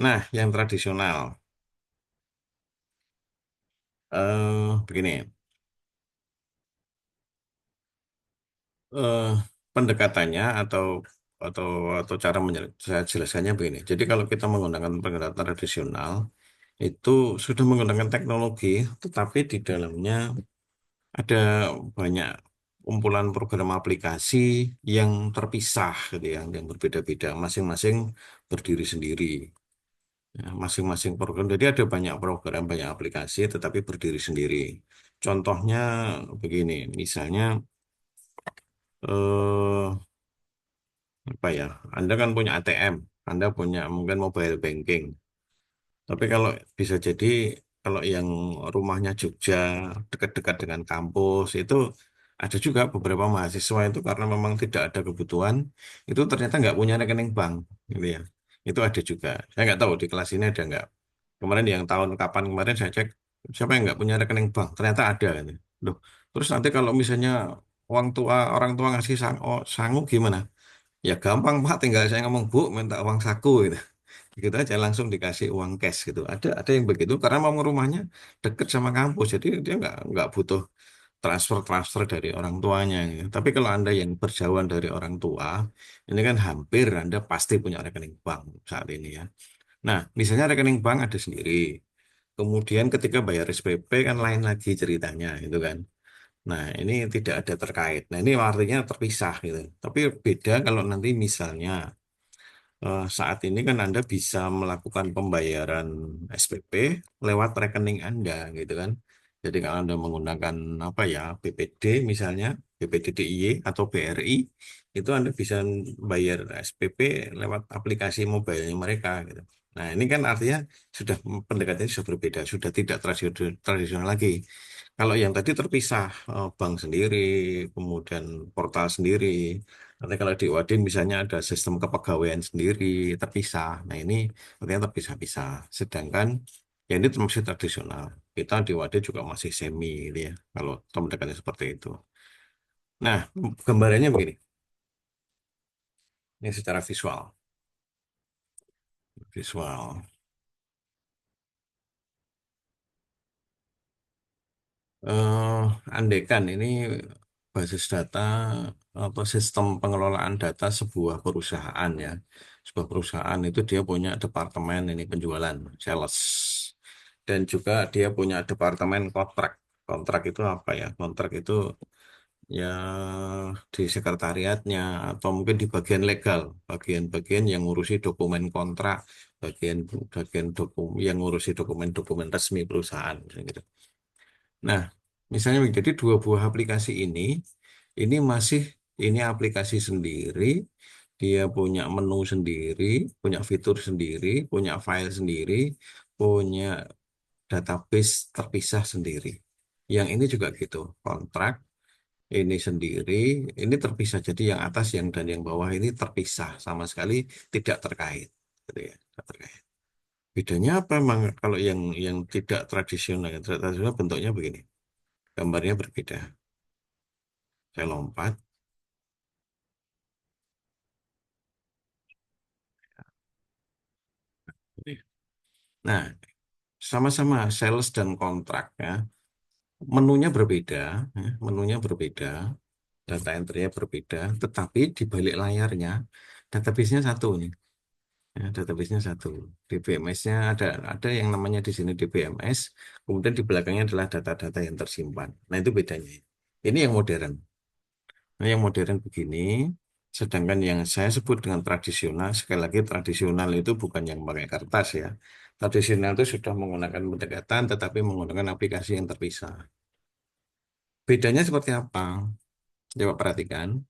Nah, yang tradisional begini. eh, Pendekatannya atau atau cara saya jelaskannya begini. Jadi kalau kita menggunakan pendekatan tradisional itu sudah menggunakan teknologi, tetapi di dalamnya ada banyak kumpulan program aplikasi yang terpisah gitu ya, yang berbeda-beda, masing-masing berdiri sendiri. Ya, masing-masing program. Jadi ada banyak program, banyak aplikasi, tetapi berdiri sendiri. Contohnya begini, misalnya eh, apa ya? Anda kan punya ATM, Anda punya mungkin mobile banking. Tapi kalau bisa jadi kalau yang rumahnya Jogja dekat-dekat dengan kampus itu ada juga beberapa mahasiswa itu karena memang tidak ada kebutuhan itu ternyata nggak punya rekening bank gitu ya. Itu ada juga. Saya nggak tahu di kelas ini ada nggak. Kemarin yang tahun kapan kemarin saya cek siapa yang nggak punya rekening bank ternyata ada kan. Loh, terus nanti kalau misalnya orang tua ngasih sangu gimana? Ya gampang Pak, tinggal saya ngomong Bu minta uang saku gitu. Gitu aja langsung dikasih uang cash gitu. Ada yang begitu karena mau rumahnya deket sama kampus, jadi dia nggak butuh transfer dari orang tuanya. Gitu. Tapi kalau Anda yang berjauhan dari orang tua, ini kan hampir Anda pasti punya rekening bank saat ini ya. Nah, misalnya rekening bank ada sendiri. Kemudian ketika bayar SPP kan lain lagi ceritanya gitu kan. Nah, ini tidak ada terkait. Nah, ini artinya terpisah gitu. Tapi beda kalau nanti misalnya saat ini kan Anda bisa melakukan pembayaran SPP lewat rekening Anda gitu kan. Jadi kalau Anda menggunakan apa ya BPD misalnya, BPD DIY atau BRI, itu Anda bisa bayar SPP lewat aplikasi mobile mereka gitu. Nah, ini kan artinya sudah pendekatannya sudah berbeda, sudah tidak tradisional lagi. Kalau yang tadi terpisah, bank sendiri, kemudian portal sendiri. Nanti kalau di Wadin misalnya ada sistem kepegawaian sendiri, terpisah. Nah ini artinya terpisah-pisah. Sedangkan Ya ini masih tradisional. Kita di Wadah juga masih semi gitu ya. Kalau pendekatannya seperti itu. Nah, gambarannya begini. Ini secara visual. Visual. eh Andaikan ini basis data atau sistem pengelolaan data sebuah perusahaan ya. Sebuah perusahaan itu dia punya departemen ini penjualan, sales. Dan juga dia punya departemen kontrak. Kontrak itu apa ya? Kontrak itu ya di sekretariatnya atau mungkin di bagian legal, bagian-bagian yang ngurusi dokumen kontrak, bagian bagian dokumen yang ngurusi dokumen-dokumen resmi perusahaan gitu. Nah, misalnya jadi dua buah aplikasi ini masih ini aplikasi sendiri, dia punya menu sendiri, punya fitur sendiri, punya file sendiri, punya database terpisah sendiri. Yang ini juga gitu, kontrak ini sendiri, ini terpisah. Jadi yang atas yang dan yang bawah ini terpisah sama sekali tidak terkait, gitu ya, tidak terkait. Bedanya apa emang kalau yang tidak tradisional, yang tidak tradisional bentuknya begini. Gambarnya berbeda. Saya lompat. Nah, sama-sama sales dan kontrak ya. Menunya berbeda, ya, menunya berbeda, data entry-nya berbeda, tetapi di balik layarnya database-nya satu nih. Ya, database-nya satu. DBMS-nya ada yang namanya di sini DBMS, kemudian di belakangnya adalah data-data yang tersimpan. Nah, itu bedanya. Ini yang modern. Nah, yang modern begini, sedangkan yang saya sebut dengan tradisional, sekali lagi tradisional itu bukan yang pakai kertas ya. Tradisional itu sudah menggunakan pendekatan, tetapi menggunakan aplikasi yang terpisah. Bedanya seperti apa? Coba perhatikan.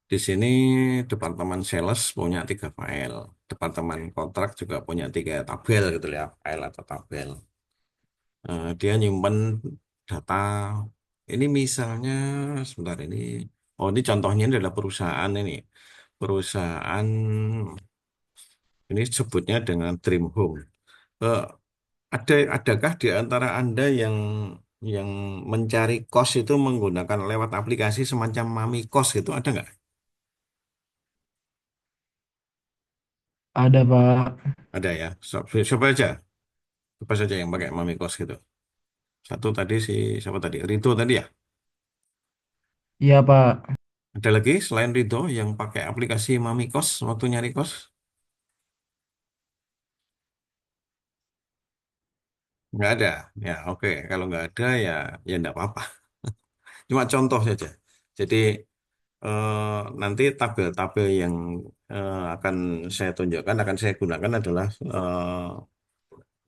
Di sini Departemen Sales punya 3 file. Departemen kontrak juga punya 3 tabel gitu ya, file atau tabel. Dia nyimpen data. Ini misalnya, sebentar ini. Oh, ini contohnya ini adalah perusahaan ini. Perusahaan ini sebutnya dengan Dream Home. Eh, adakah di antara Anda yang mencari kos itu menggunakan lewat aplikasi semacam Mami Kos itu ada nggak? Ada, Pak. Ada ya. Coba aja. Coba saja yang pakai Mami Kos gitu. Satu tadi si siapa tadi? Rito tadi ya. Iya, Pak. Ada lagi selain Rito yang pakai aplikasi Mami Kos waktu nyari kos? Nggak ada. Ya, oke. Kalau nggak ada ya nggak apa-apa. Cuma contoh saja. Jadi nanti tabel-tabel yang akan saya tunjukkan, akan saya gunakan adalah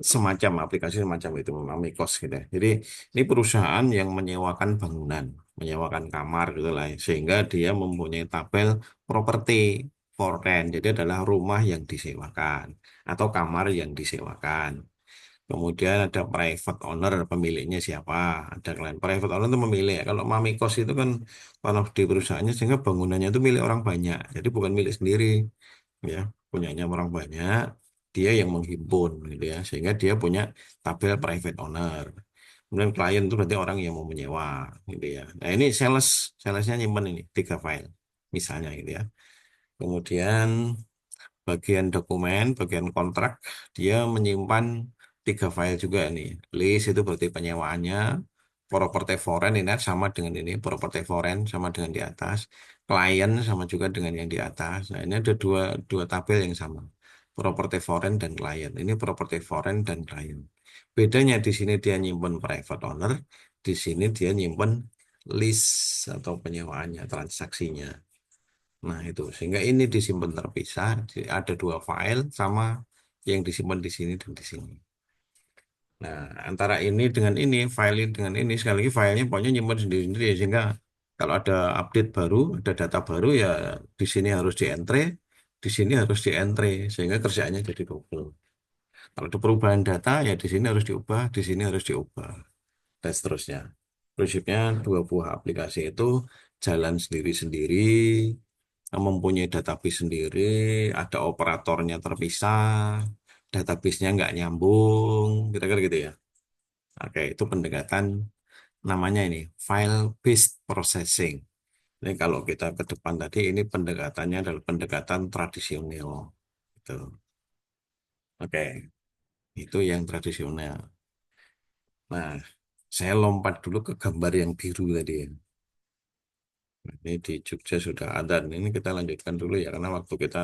semacam aplikasi semacam itu, Amigos gitu ya. Jadi ini perusahaan yang menyewakan bangunan, menyewakan kamar gitu lah, sehingga dia mempunyai tabel properti for rent. Jadi adalah rumah yang disewakan atau kamar yang disewakan. Kemudian ada private owner, pemiliknya siapa? Ada klien. Private owner itu memilih. Kalau Mami Kos itu kan kalau di perusahaannya sehingga bangunannya itu milik orang banyak. Jadi bukan milik sendiri, ya. Punyanya orang banyak, dia yang menghimpun gitu ya. Sehingga dia punya tabel private owner. Kemudian klien itu berarti orang yang mau menyewa gitu ya. Nah, ini salesnya nyimpen ini 3 file misalnya gitu ya. Kemudian bagian dokumen, bagian kontrak, dia menyimpan 3 file juga nih. List itu berarti penyewaannya, properti foreign ini sama dengan ini, properti foreign sama dengan di atas, klien sama juga dengan yang di atas. Nah, ini ada dua tabel yang sama, properti foreign dan klien. Ini properti foreign dan klien. Bedanya di sini dia nyimpen private owner, di sini dia nyimpen list atau penyewaannya, transaksinya. Nah, itu sehingga ini disimpan terpisah, ada 2 file sama yang disimpan di sini dan di sini. Nah, antara ini dengan ini, file ini dengan ini, sekali lagi filenya pokoknya nyimpan sendiri-sendiri sehingga kalau ada update baru, ada data baru ya di sini harus di-entry, di sini harus di-entry sehingga kerjaannya jadi double. Kalau ada perubahan data ya di sini harus diubah, di sini harus diubah dan seterusnya. Prinsipnya dua buah aplikasi itu jalan sendiri-sendiri, mempunyai database sendiri, ada operatornya terpisah, database-nya nggak nyambung, kira-kira gitu ya. Oke, itu pendekatan namanya ini file based processing. Ini kalau kita ke depan tadi ini pendekatannya adalah pendekatan tradisional. Gitu. Oke, itu yang tradisional. Nah, saya lompat dulu ke gambar yang biru tadi ya. Ini di Jogja sudah ada. Ini kita lanjutkan dulu ya, karena waktu kita.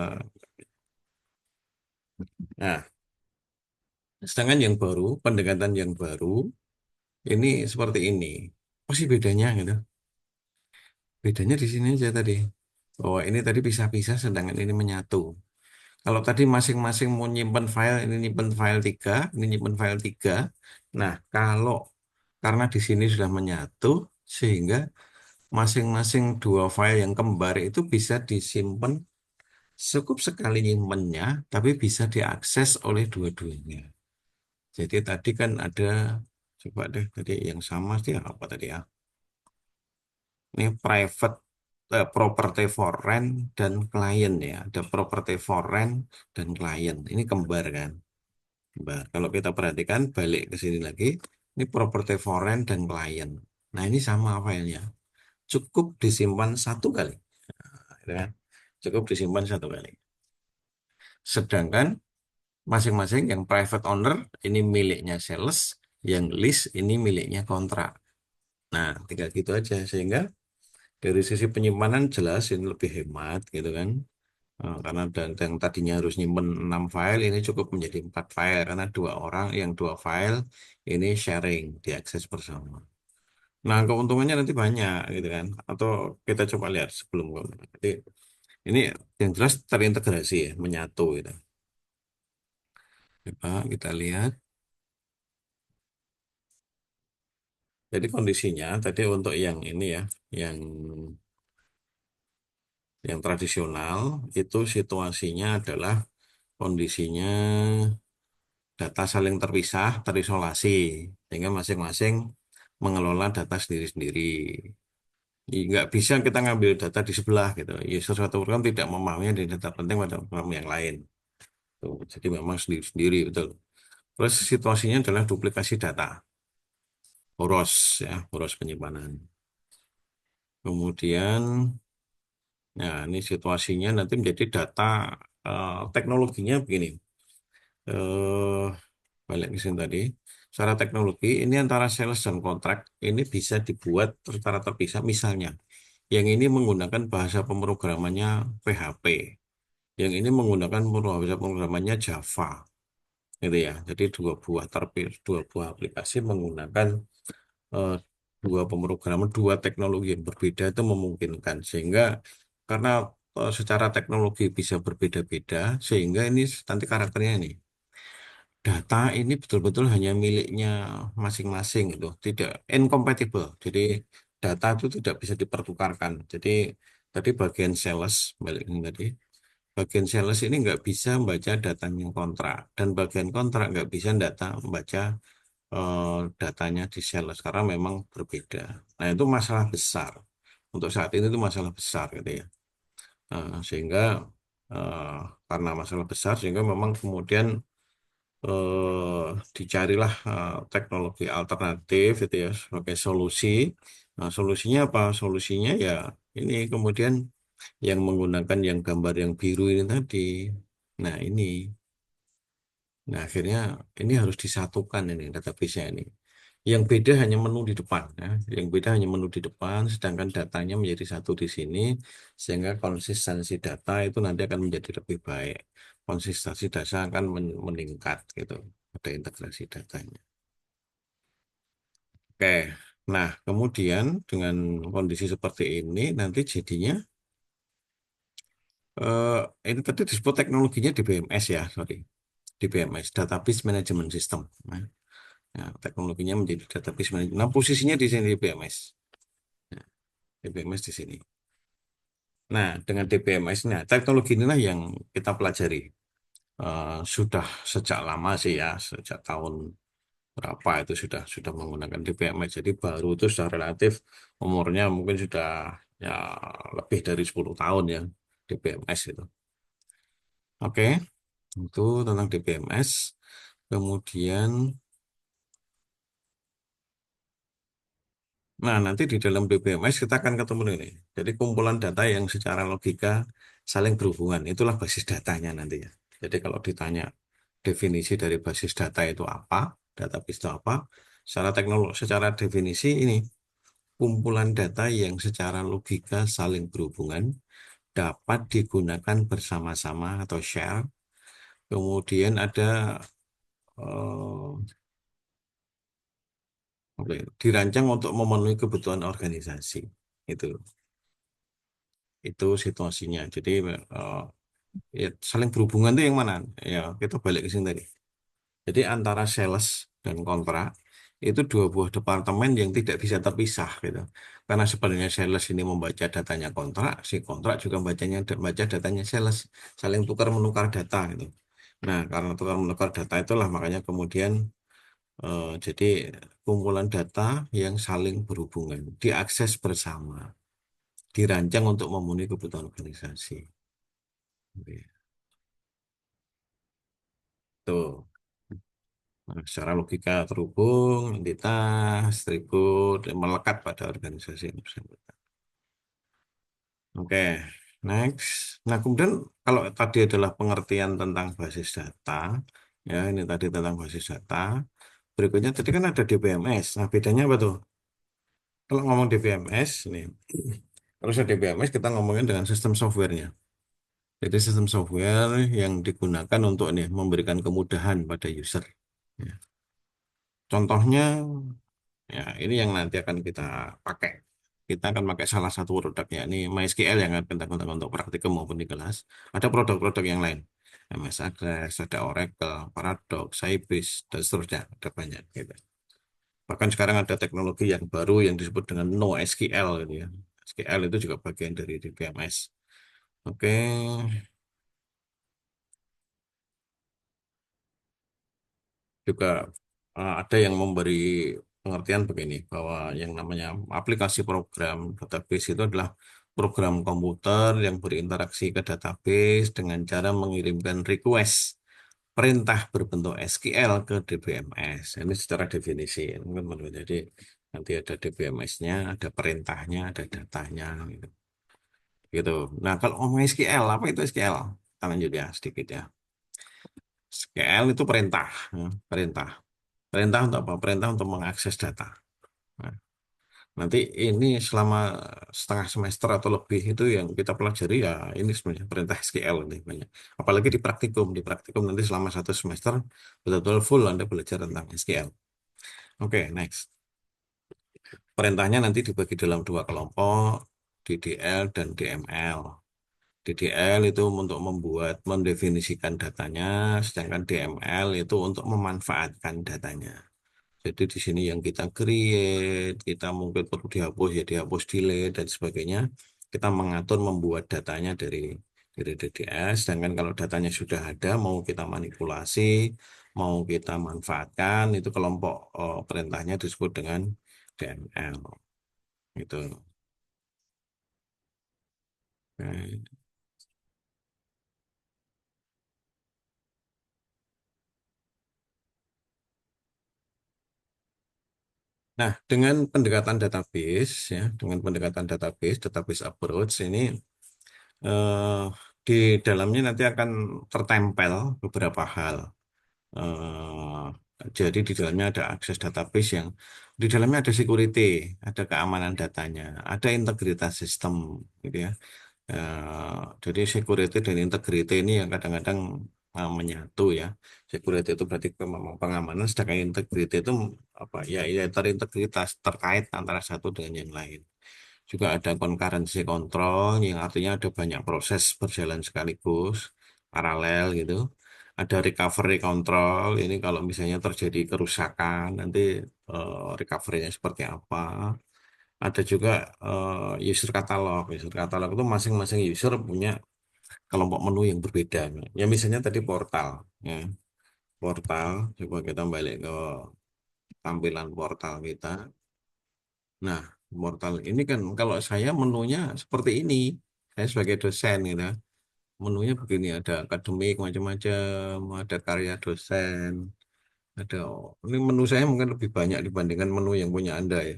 Nah, sedangkan yang baru, pendekatan yang baru, ini seperti ini. Apa sih bedanya gitu? Bedanya di sini aja tadi. Oh, ini tadi pisah-pisah, sedangkan ini menyatu. Kalau tadi masing-masing mau nyimpen file, ini nyimpen file 3, ini nyimpen file 3. Nah, karena di sini sudah menyatu, sehingga masing-masing dua file yang kembar itu bisa disimpan cukup sekali nyimpennya, tapi bisa diakses oleh dua-duanya. Jadi tadi kan ada, coba deh tadi yang sama sih apa tadi ya? Ini private property for rent dan klien ya. Ada property for rent dan klien. Ini kembar kan? Kembar. Kalau kita perhatikan balik ke sini lagi, ini property for rent dan klien. Nah ini sama filenya. Cukup disimpan satu kali. Nah, gitu kan? Cukup disimpan satu kali. Sedangkan masing-masing yang private owner ini miliknya sales, yang lease ini miliknya kontrak. Nah, tinggal gitu aja sehingga dari sisi penyimpanan jelas ini lebih hemat gitu kan. Karena yang tadinya harus nyimpen 6 file ini cukup menjadi 4 file karena dua orang yang dua file ini sharing diakses bersama. Nah, keuntungannya nanti banyak gitu kan. Atau kita coba lihat sebelum jadi ini yang jelas terintegrasi ya, menyatu gitu. Coba kita lihat. Jadi kondisinya tadi untuk yang ini ya, yang yang tradisional itu situasinya adalah kondisinya data saling terpisah, terisolasi, sehingga masing-masing mengelola data sendiri-sendiri. Nggak bisa kita ngambil data di sebelah gitu. Ya, sesuatu program tidak memahami dari data penting pada program yang lain. Tuh, jadi memang sendiri-sendiri betul. Terus situasinya adalah duplikasi data, boros ya, boros penyimpanan. Kemudian, nah ini situasinya nanti menjadi data teknologinya begini. Eh, Balik ke sini tadi. Secara teknologi ini antara sales dan kontrak ini bisa dibuat secara terpisah. Misalnya, yang ini menggunakan bahasa pemrogramannya PHP, yang ini menggunakan bahasa pemrogramannya Java, gitu ya. Jadi dua buah aplikasi menggunakan eh, dua pemrograman, dua teknologi yang berbeda itu memungkinkan sehingga karena secara teknologi bisa berbeda-beda sehingga ini nanti karakternya ini data ini betul-betul hanya miliknya masing-masing gitu, tidak incompatible. Jadi data itu tidak bisa dipertukarkan. Jadi tadi bagian sales balik ini tadi, bagian sales ini nggak bisa membaca datanya kontrak dan bagian kontrak nggak bisa membaca datanya di sales karena memang berbeda. Nah itu masalah besar untuk saat ini itu masalah besar gitu ya. Sehingga eh, karena masalah besar sehingga memang kemudian dicarilah teknologi alternatif itu ya sebagai solusi. Nah, solusinya apa? Solusinya ya ini kemudian yang menggunakan yang gambar yang biru ini tadi. Nah, ini. Nah, akhirnya ini harus disatukan ini database-nya ini. Yang beda hanya menu di depan, ya. Yang beda hanya menu di depan, sedangkan datanya menjadi satu di sini, sehingga konsistensi data itu nanti akan menjadi lebih baik. Konsistensi data akan meningkat gitu. Ada integrasi datanya. Oke, nah kemudian dengan kondisi seperti ini nanti jadinya eh, ini tadi disebut teknologinya di BMS ya, sorry, di BMS Database Management System. Nah, ya, teknologinya menjadi database management. Nah, posisinya di sini di BMS. Nah, di BMS di sini. Nah, dengan DBMS, nah teknologi inilah yang kita pelajari. Sudah sejak lama sih ya, sejak tahun berapa itu sudah menggunakan DBMS. Jadi baru itu sudah relatif umurnya mungkin sudah ya lebih dari 10 tahun ya DBMS itu. Oke. Itu tentang DBMS. Kemudian, nah nanti di dalam DBMS kita akan ketemu ini. Jadi kumpulan data yang secara logika saling berhubungan. Itulah basis datanya nantinya. Jadi kalau ditanya definisi dari basis data itu apa, database itu apa, secara teknologi, secara definisi ini kumpulan data yang secara logika saling berhubungan dapat digunakan bersama-sama atau share. Kemudian ada eh, oke, dirancang untuk memenuhi kebutuhan organisasi. Itu itu situasinya. Jadi ya, saling berhubungan itu yang mana? Ya, kita balik ke sini tadi. Jadi antara sales dan kontrak itu dua buah departemen yang tidak bisa terpisah gitu. Karena sebenarnya sales ini membaca datanya kontrak, si kontrak juga baca datanya sales, saling tukar menukar data gitu. Nah, karena tukar menukar data itulah makanya kemudian jadi kumpulan data yang saling berhubungan, diakses bersama, dirancang untuk memenuhi kebutuhan organisasi. Oke. Tuh. Nah, secara logika terhubung, entitas, atribut, melekat pada organisasi yang bersangkutan. Oke, next. Nah, kemudian kalau tadi adalah pengertian tentang basis data, ya ini tadi tentang basis data. Berikutnya tadi kan ada DBMS. Nah, bedanya apa tuh? Kalau ngomong DBMS, nih, terus ada DBMS kita ngomongin dengan sistem softwarenya. Jadi sistem software yang digunakan untuk nih memberikan kemudahan pada user. Ya. Contohnya ya, ini yang nanti akan kita pakai. Kita akan pakai salah satu produknya. Ini MySQL yang akan kita gunakan untuk praktikum maupun di kelas. Ada produk-produk yang lain. MS Access, ada Oracle, Paradox, Sybase, dan seterusnya. Ada banyak. Gitu. Bahkan sekarang ada teknologi yang baru yang disebut dengan NoSQL. Gitu ya. SQL itu juga bagian dari DBMS. Oke, juga ada yang memberi pengertian begini bahwa yang namanya aplikasi program database itu adalah program komputer yang berinteraksi ke database dengan cara mengirimkan request perintah berbentuk SQL ke DBMS. Ini secara definisi, teman-teman. Jadi nanti ada DBMS-nya, ada perintahnya, ada datanya, gitu. Gitu. Nah, kalau ngomong SQL, apa itu SQL? Kita lanjut ya sedikit ya. SQL itu perintah, ya, perintah. Perintah untuk apa? Perintah untuk mengakses data. Nah, nanti ini selama setengah semester atau lebih itu yang kita pelajari ya ini sebenarnya perintah SQL ini banyak. Apalagi di praktikum. Di praktikum nanti selama satu semester betul-betul full Anda belajar tentang SQL. Oke, next. Perintahnya nanti dibagi dalam dua kelompok, DDL dan DML. DDL itu untuk membuat, mendefinisikan datanya, sedangkan DML itu untuk memanfaatkan datanya. Jadi di sini yang kita create, kita mungkin perlu dihapus ya dihapus, delete dan sebagainya. Kita mengatur membuat datanya dari DDS. Sedangkan kalau datanya sudah ada, mau kita manipulasi, mau kita manfaatkan, itu kelompok perintahnya disebut dengan DML. Gitu. Oke. Nah, dengan pendekatan database, ya, dengan pendekatan database approach ini eh, di dalamnya nanti akan tertempel beberapa hal. Jadi di dalamnya ada akses database yang di dalamnya ada security, ada keamanan datanya, ada integritas sistem, gitu ya. Jadi security dan integrity ini yang kadang-kadang menyatu ya. Security itu berarti memang pengamanan, sedangkan integrity itu apa ya, ya terintegritas terkait antara satu dengan yang lain. Juga ada concurrency control yang artinya ada banyak proses berjalan sekaligus, paralel gitu. Ada recovery control, ini kalau misalnya terjadi kerusakan, nanti recovery-nya seperti apa. Ada juga user katalog. User katalog itu masing-masing user punya kelompok menu yang berbeda. Ya misalnya tadi portal, ya. Portal, coba kita balik ke tampilan portal kita. Nah, portal ini kan kalau saya menunya seperti ini. Saya sebagai dosen gitu. menunya begini, ada akademik macam-macam, ada karya dosen, ada ini menu saya mungkin lebih banyak dibandingkan menu yang punya Anda ya,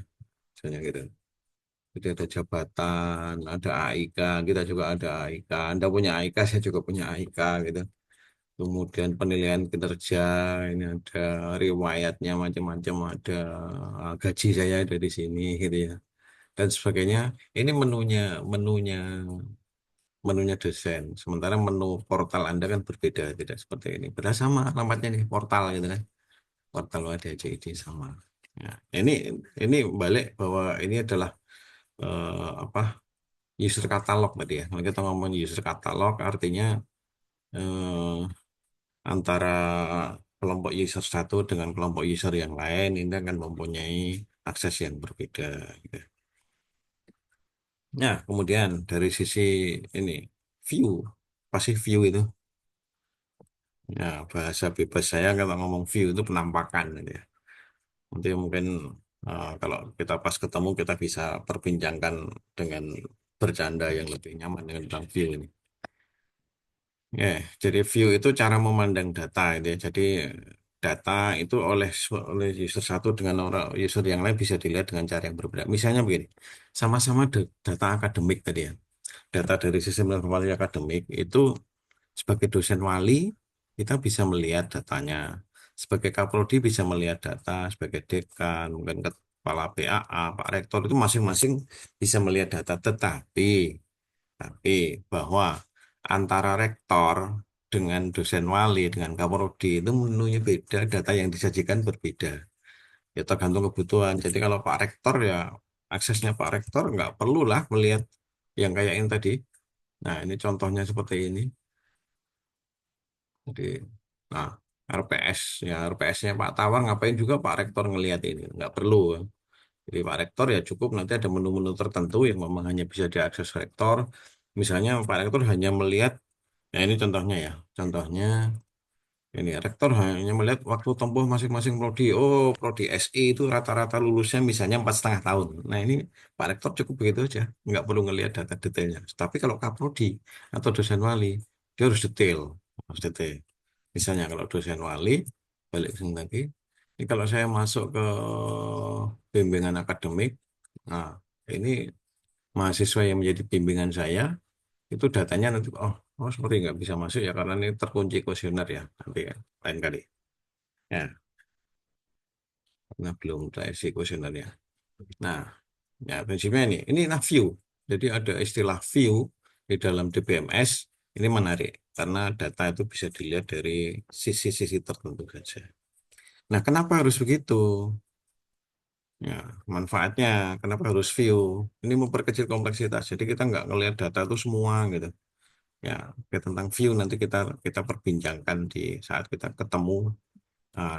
misalnya gitu. Jadi ada jabatan, ada AIK, kita juga ada AIK. Anda punya AIK, saya juga punya AIK gitu. Kemudian penilaian kinerja, ini ada riwayatnya macam-macam, ada gaji saya ada di sini gitu ya. Dan sebagainya. Ini menunya menunya dosen. Sementara menu portal Anda kan berbeda, tidak seperti ini. Padahal sama alamatnya nih portal gitu kan. Portal ADCID sama. Ya, ini balik bahwa ini adalah apa user katalog tadi ya. Kalau kita ngomong user katalog artinya eh, antara kelompok user satu dengan kelompok user yang lain ini akan mempunyai akses yang berbeda. Gitu. Nah, kemudian dari sisi ini view, pasti view itu. Ya, bahasa bebas saya kalau ngomong view itu penampakan gitu ya. Nanti mungkin kalau kita pas ketemu kita bisa perbincangkan dengan bercanda yang lebih nyaman dengan tentang view ini. Ya, jadi view itu cara memandang data gitu ya. Jadi data itu oleh user satu dengan orang user yang lain bisa dilihat dengan cara yang berbeda. Misalnya begini, sama-sama data akademik tadi ya. Data dari sistem informasi akademik itu sebagai dosen wali kita bisa melihat datanya. Sebagai kaprodi bisa melihat data, sebagai dekan, mungkin kepala PAA, Pak Rektor itu masing-masing bisa melihat data. Tapi bahwa antara rektor dengan dosen wali, dengan kaprodi itu menunya beda, data yang disajikan berbeda. Ya tergantung kebutuhan. Jadi kalau Pak Rektor ya aksesnya Pak Rektor nggak perlulah melihat yang kayak ini tadi. Nah ini contohnya seperti ini. Jadi, nah RPS ya RPS-nya Pak Tawang ngapain juga Pak Rektor ngelihat ini nggak perlu. Jadi Pak Rektor ya cukup nanti ada menu-menu tertentu yang memang hanya bisa diakses Rektor. Misalnya Pak Rektor hanya melihat, nah ini contohnya ya, contohnya ini Rektor hanya melihat waktu tempuh masing-masing prodi. Oh, prodi SI itu rata-rata lulusnya misalnya 4,5 tahun. Nah ini Pak Rektor cukup begitu aja, nggak perlu ngelihat data detailnya. Tapi kalau Kaprodi atau dosen wali, dia harus detail, harus detail. Misalnya kalau dosen wali, balik ke sini lagi. Ini kalau saya masuk ke bimbingan akademik, nah ini mahasiswa yang menjadi bimbingan saya, itu datanya nanti, oh seperti nggak bisa masuk ya karena ini terkunci kuesioner ya, nanti ya, lain kali. Ya, karena belum terisi kuesionernya. Nah, ya prinsipnya ini nah view. Jadi ada istilah view di dalam DBMS, ini menarik karena data itu bisa dilihat dari sisi-sisi tertentu saja. Nah, kenapa harus begitu? Ya, manfaatnya, kenapa harus view? Ini memperkecil kompleksitas. Jadi kita nggak ngelihat data itu semua gitu. Ya, oke, tentang view nanti kita kita perbincangkan di saat kita ketemu.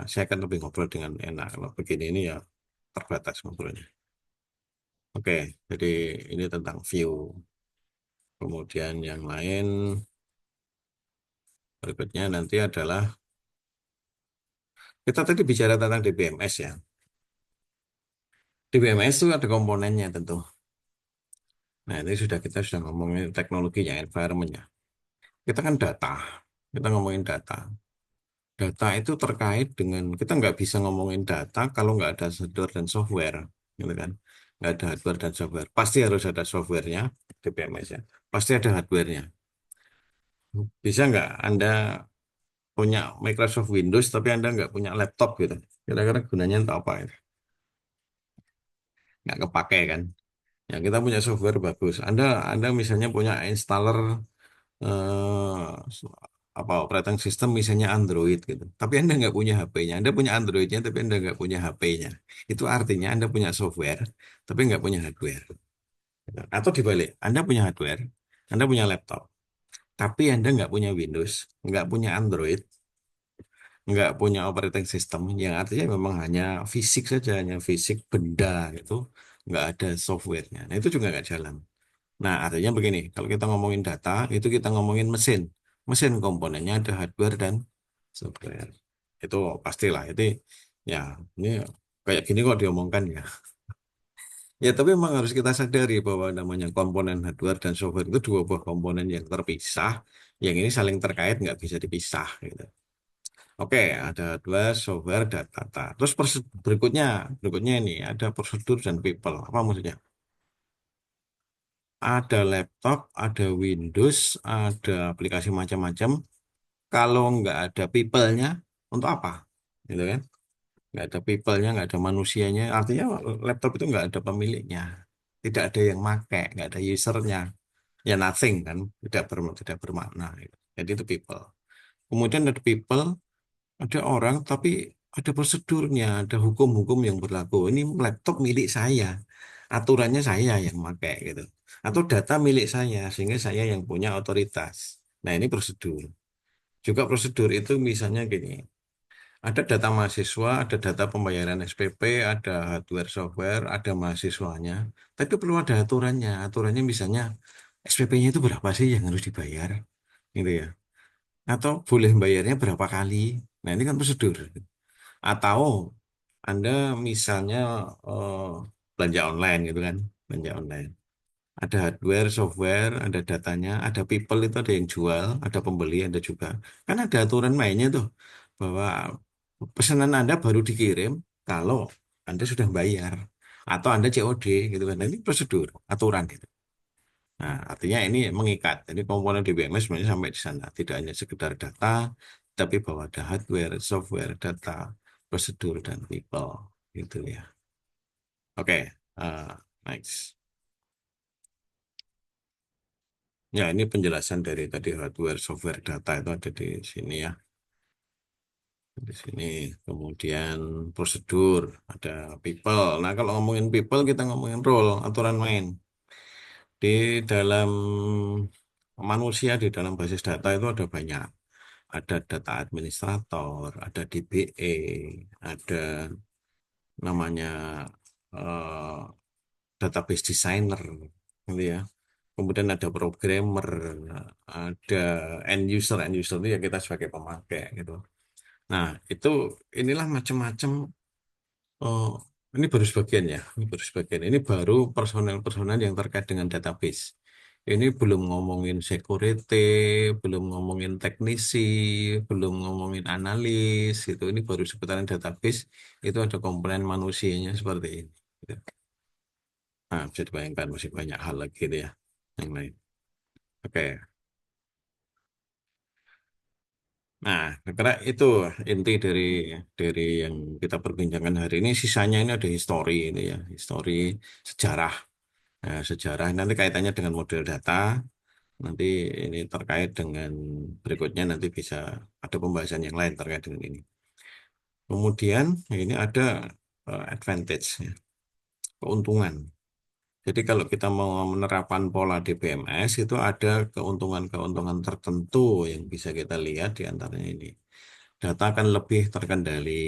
Saya akan lebih ngobrol dengan enak. Kalau begini ini ya terbatas ngobrolnya. Oke, jadi ini tentang view. Kemudian yang lain berikutnya nanti adalah kita tadi bicara tentang DBMS ya. DBMS itu ada komponennya tentu. Nah, ini kita sudah ngomongin teknologinya, environment-nya. Kita kan data, kita ngomongin data. Data itu terkait dengan kita nggak bisa ngomongin data kalau nggak ada hardware dan software, gitu kan? Nggak ada hardware dan software. Pasti harus ada software-nya, DBMS ya. Pasti ada hardware-nya. Bisa nggak Anda punya Microsoft Windows tapi Anda nggak punya laptop gitu? Kira-kira gunanya untuk apa itu? Nggak kepake kan? Ya kita punya software bagus. Anda misalnya punya installer eh, apa operating system misalnya Android gitu. Tapi Anda nggak punya HP-nya. Anda punya Android-nya tapi Anda nggak punya HP-nya. Itu artinya Anda punya software tapi nggak punya hardware. Atau dibalik, Anda punya hardware, Anda punya laptop, tapi Anda nggak punya Windows, nggak punya Android, nggak punya operating system, yang artinya memang hanya fisik saja, hanya fisik benda gitu, nggak ada software-nya. Nah itu juga nggak jalan. Nah, artinya begini, kalau kita ngomongin data, itu kita ngomongin mesin. Mesin komponennya ada hardware dan software. Itu pastilah, itu ya ini kayak gini kok diomongkan ya. Ya, tapi memang harus kita sadari bahwa namanya komponen hardware dan software itu dua buah komponen yang terpisah, yang ini saling terkait, nggak bisa dipisah gitu. Oke, ada hardware, software, dan data. Terus berikutnya ini ada prosedur dan people. Apa maksudnya? Ada laptop, ada Windows, ada aplikasi macam-macam. Kalau nggak ada people-nya, untuk apa? Gitu kan? Nggak ada people-nya, nggak ada manusianya. Artinya laptop itu nggak ada pemiliknya. Tidak ada yang make, nggak ada usernya. Ya nothing kan, tidak bermakna. Gitu. Jadi itu people. Kemudian ada people, ada orang, tapi ada prosedurnya, ada hukum-hukum yang berlaku. Ini laptop milik saya, aturannya saya yang pakai gitu. Atau data milik saya, sehingga saya yang punya otoritas. Nah ini prosedur. Juga prosedur itu misalnya gini, ada data mahasiswa, ada data pembayaran SPP, ada hardware software, ada mahasiswanya. Tapi perlu ada aturannya. Aturannya misalnya SPP-nya itu berapa sih yang harus dibayar, gitu ya. Atau boleh bayarnya berapa kali. Nah ini kan prosedur. Atau Anda misalnya eh, belanja online gitu kan, belanja online. Ada hardware, software, ada datanya, ada people itu ada yang jual, ada pembeli, ada juga. Kan ada aturan mainnya tuh bahwa pesanan Anda baru dikirim kalau Anda sudah bayar atau Anda COD gitu kan. Nah, ini prosedur, aturan gitu. Nah, artinya ini mengikat. Jadi komponen DBMS sebenarnya sampai di sana. Tidak hanya sekedar data, tapi bahwa ada hardware, software, data, prosedur, dan people. Gitu ya. Oke, next. Ya, ini penjelasan dari tadi hardware, software, data itu ada di sini ya. Di sini. Kemudian prosedur, ada people. Nah, kalau ngomongin people, kita ngomongin role, aturan main. Di dalam manusia, di dalam basis data itu ada banyak. Ada data administrator, ada DBA, ada namanya eh, database designer, gitu ya. Kemudian ada programmer, ada end user itu ya kita sebagai pemakai gitu. Nah, inilah macam-macam. Oh, ini baru sebagian ya. Ini baru sebagian. Ini baru personel-personel yang terkait dengan database. Ini belum ngomongin security, belum ngomongin teknisi, belum ngomongin analis. Ini baru seputaran database. Itu ada komponen manusianya seperti ini. Gitu. Nah, bisa dibayangkan masih banyak hal lagi gitu ya, yang lain. Oke. Nah, kira itu inti dari yang kita perbincangkan hari ini. Sisanya ini ada histori ini ya, histori sejarah. Nah, sejarah nanti kaitannya dengan model data. Nanti ini terkait dengan berikutnya nanti bisa ada pembahasan yang lain terkait dengan ini. Kemudian ini ada advantage, ya, keuntungan. Jadi kalau kita mau menerapkan pola DBMS itu ada keuntungan-keuntungan tertentu yang bisa kita lihat di antaranya ini. Data akan lebih terkendali,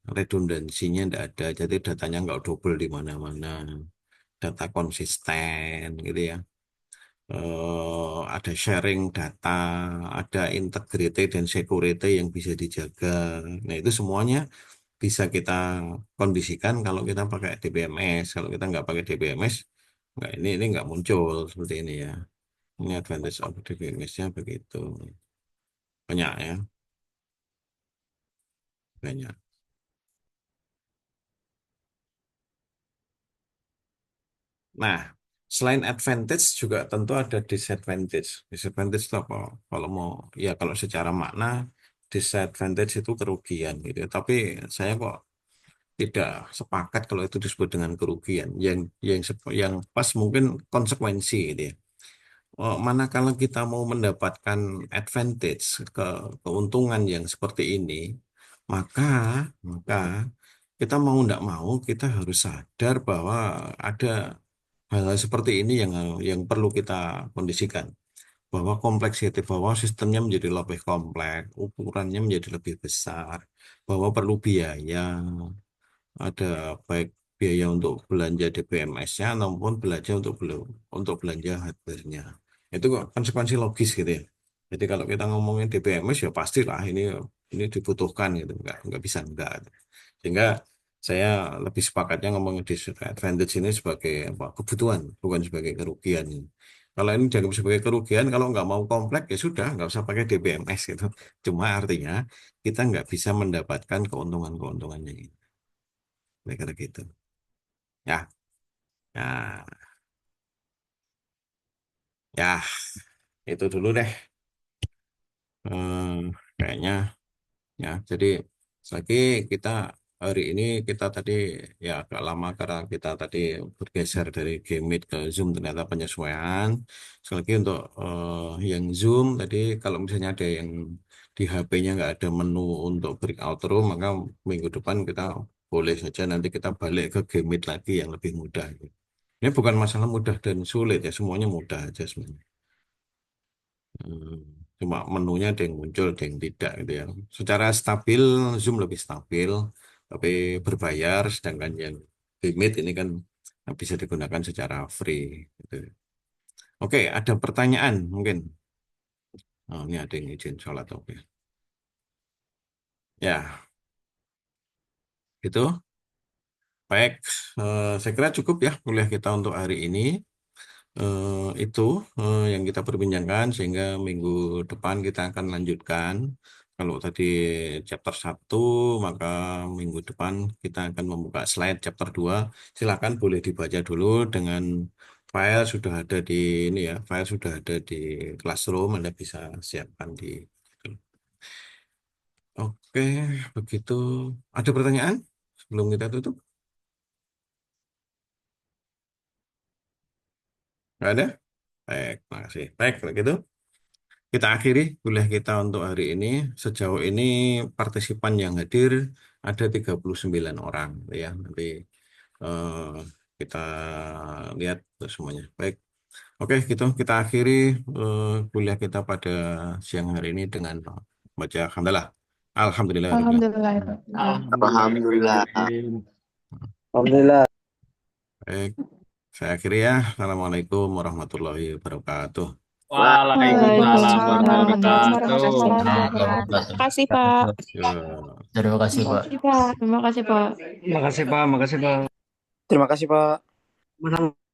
redundansinya tidak ada, jadi datanya nggak double di mana-mana, data konsisten gitu ya. Ada sharing data, ada integrity dan security yang bisa dijaga. Nah itu semuanya bisa kita kondisikan kalau kita pakai DBMS. Kalau kita nggak pakai DBMS, nggak ini nggak muncul seperti ini ya. Ini advantage of DBMS-nya begitu. Banyak ya, banyak. Nah, selain advantage juga tentu ada disadvantage. Disadvantage itu apa? Kalau mau, ya kalau secara makna, disadvantage itu kerugian gitu. Tapi saya kok tidak sepakat kalau itu disebut dengan kerugian. Yang pas mungkin konsekuensi gitu ya. Manakala kita mau mendapatkan advantage, keuntungan yang seperti ini, maka maka kita mau tidak mau kita harus sadar bahwa ada hal-hal seperti ini yang perlu kita kondisikan, bahwa kompleksiti, bahwa sistemnya menjadi lebih kompleks, ukurannya menjadi lebih besar, bahwa perlu biaya, ada baik biaya untuk belanja DBMS-nya maupun belanja untuk belanja hardware-nya. Itu kok konsekuensi logis gitu ya. Jadi kalau kita ngomongin DBMS ya pastilah ini dibutuhkan gitu, nggak bisa enggak. Sehingga Saya lebih sepakatnya ngomong disadvantage ini sebagai apa, kebutuhan, bukan sebagai kerugian. Kalau ini dianggap sebagai kerugian, kalau nggak mau komplek ya sudah, nggak usah pakai DBMS gitu. Cuma artinya kita nggak bisa mendapatkan keuntungan-keuntungannya gitu. Kira-kira gitu. Ya, ya, ya, itu dulu deh. Kayaknya. Ya, jadi lagi kita hari ini kita tadi ya agak lama karena kita tadi bergeser dari Game Meet ke Zoom ternyata penyesuaian. Sekali lagi untuk yang Zoom tadi kalau misalnya ada yang di HP-nya nggak ada menu untuk breakout room maka minggu depan kita boleh saja nanti kita balik ke Game Meet lagi yang lebih mudah. Ini bukan masalah mudah dan sulit ya, semuanya mudah aja sebenarnya. Hmm, Cuma menunya ada yang muncul, ada yang tidak gitu ya. Secara stabil, Zoom lebih stabil, tapi berbayar, sedangkan yang Limit ini kan bisa digunakan secara free. Gitu. Oke, ada pertanyaan mungkin. Oh, ini ada yang izin sholat, oke. Ya, itu. Baik, saya kira cukup ya kuliah kita untuk hari ini. Itu yang kita perbincangkan sehingga minggu depan kita akan lanjutkan. Kalau tadi chapter 1, maka minggu depan kita akan membuka slide chapter 2. Silakan boleh dibaca dulu dengan file sudah ada di ini ya, file sudah ada di Classroom, Anda bisa siapkan di. Oke, begitu. Ada pertanyaan sebelum kita tutup? Nggak ada? Baik, makasih. Baik, kalau gitu. Kita akhiri kuliah kita untuk hari ini. Sejauh ini partisipan yang hadir ada 39 orang ya. Nanti eh, kita lihat semuanya. Baik. Oke, gitu kita akhiri kuliah kita pada siang hari ini dengan baca alhamdulillah. Alhamdulillah. Alhamdulillah. Alhamdulillah. Alhamdulillah. Baik. Saya akhiri ya. Assalamualaikum warahmatullahi wabarakatuh. Waalaikumsalam Waalaikumsalam warahmatullahi warahmatullahi wabarakatuh. wabarakatuh. Terima kasih, Pak. Ya. Terima kasih, Pak. Terima kasih, Pak. Makasih Pak, makasih Pak. Terima kasih, Pak. Sama-sama.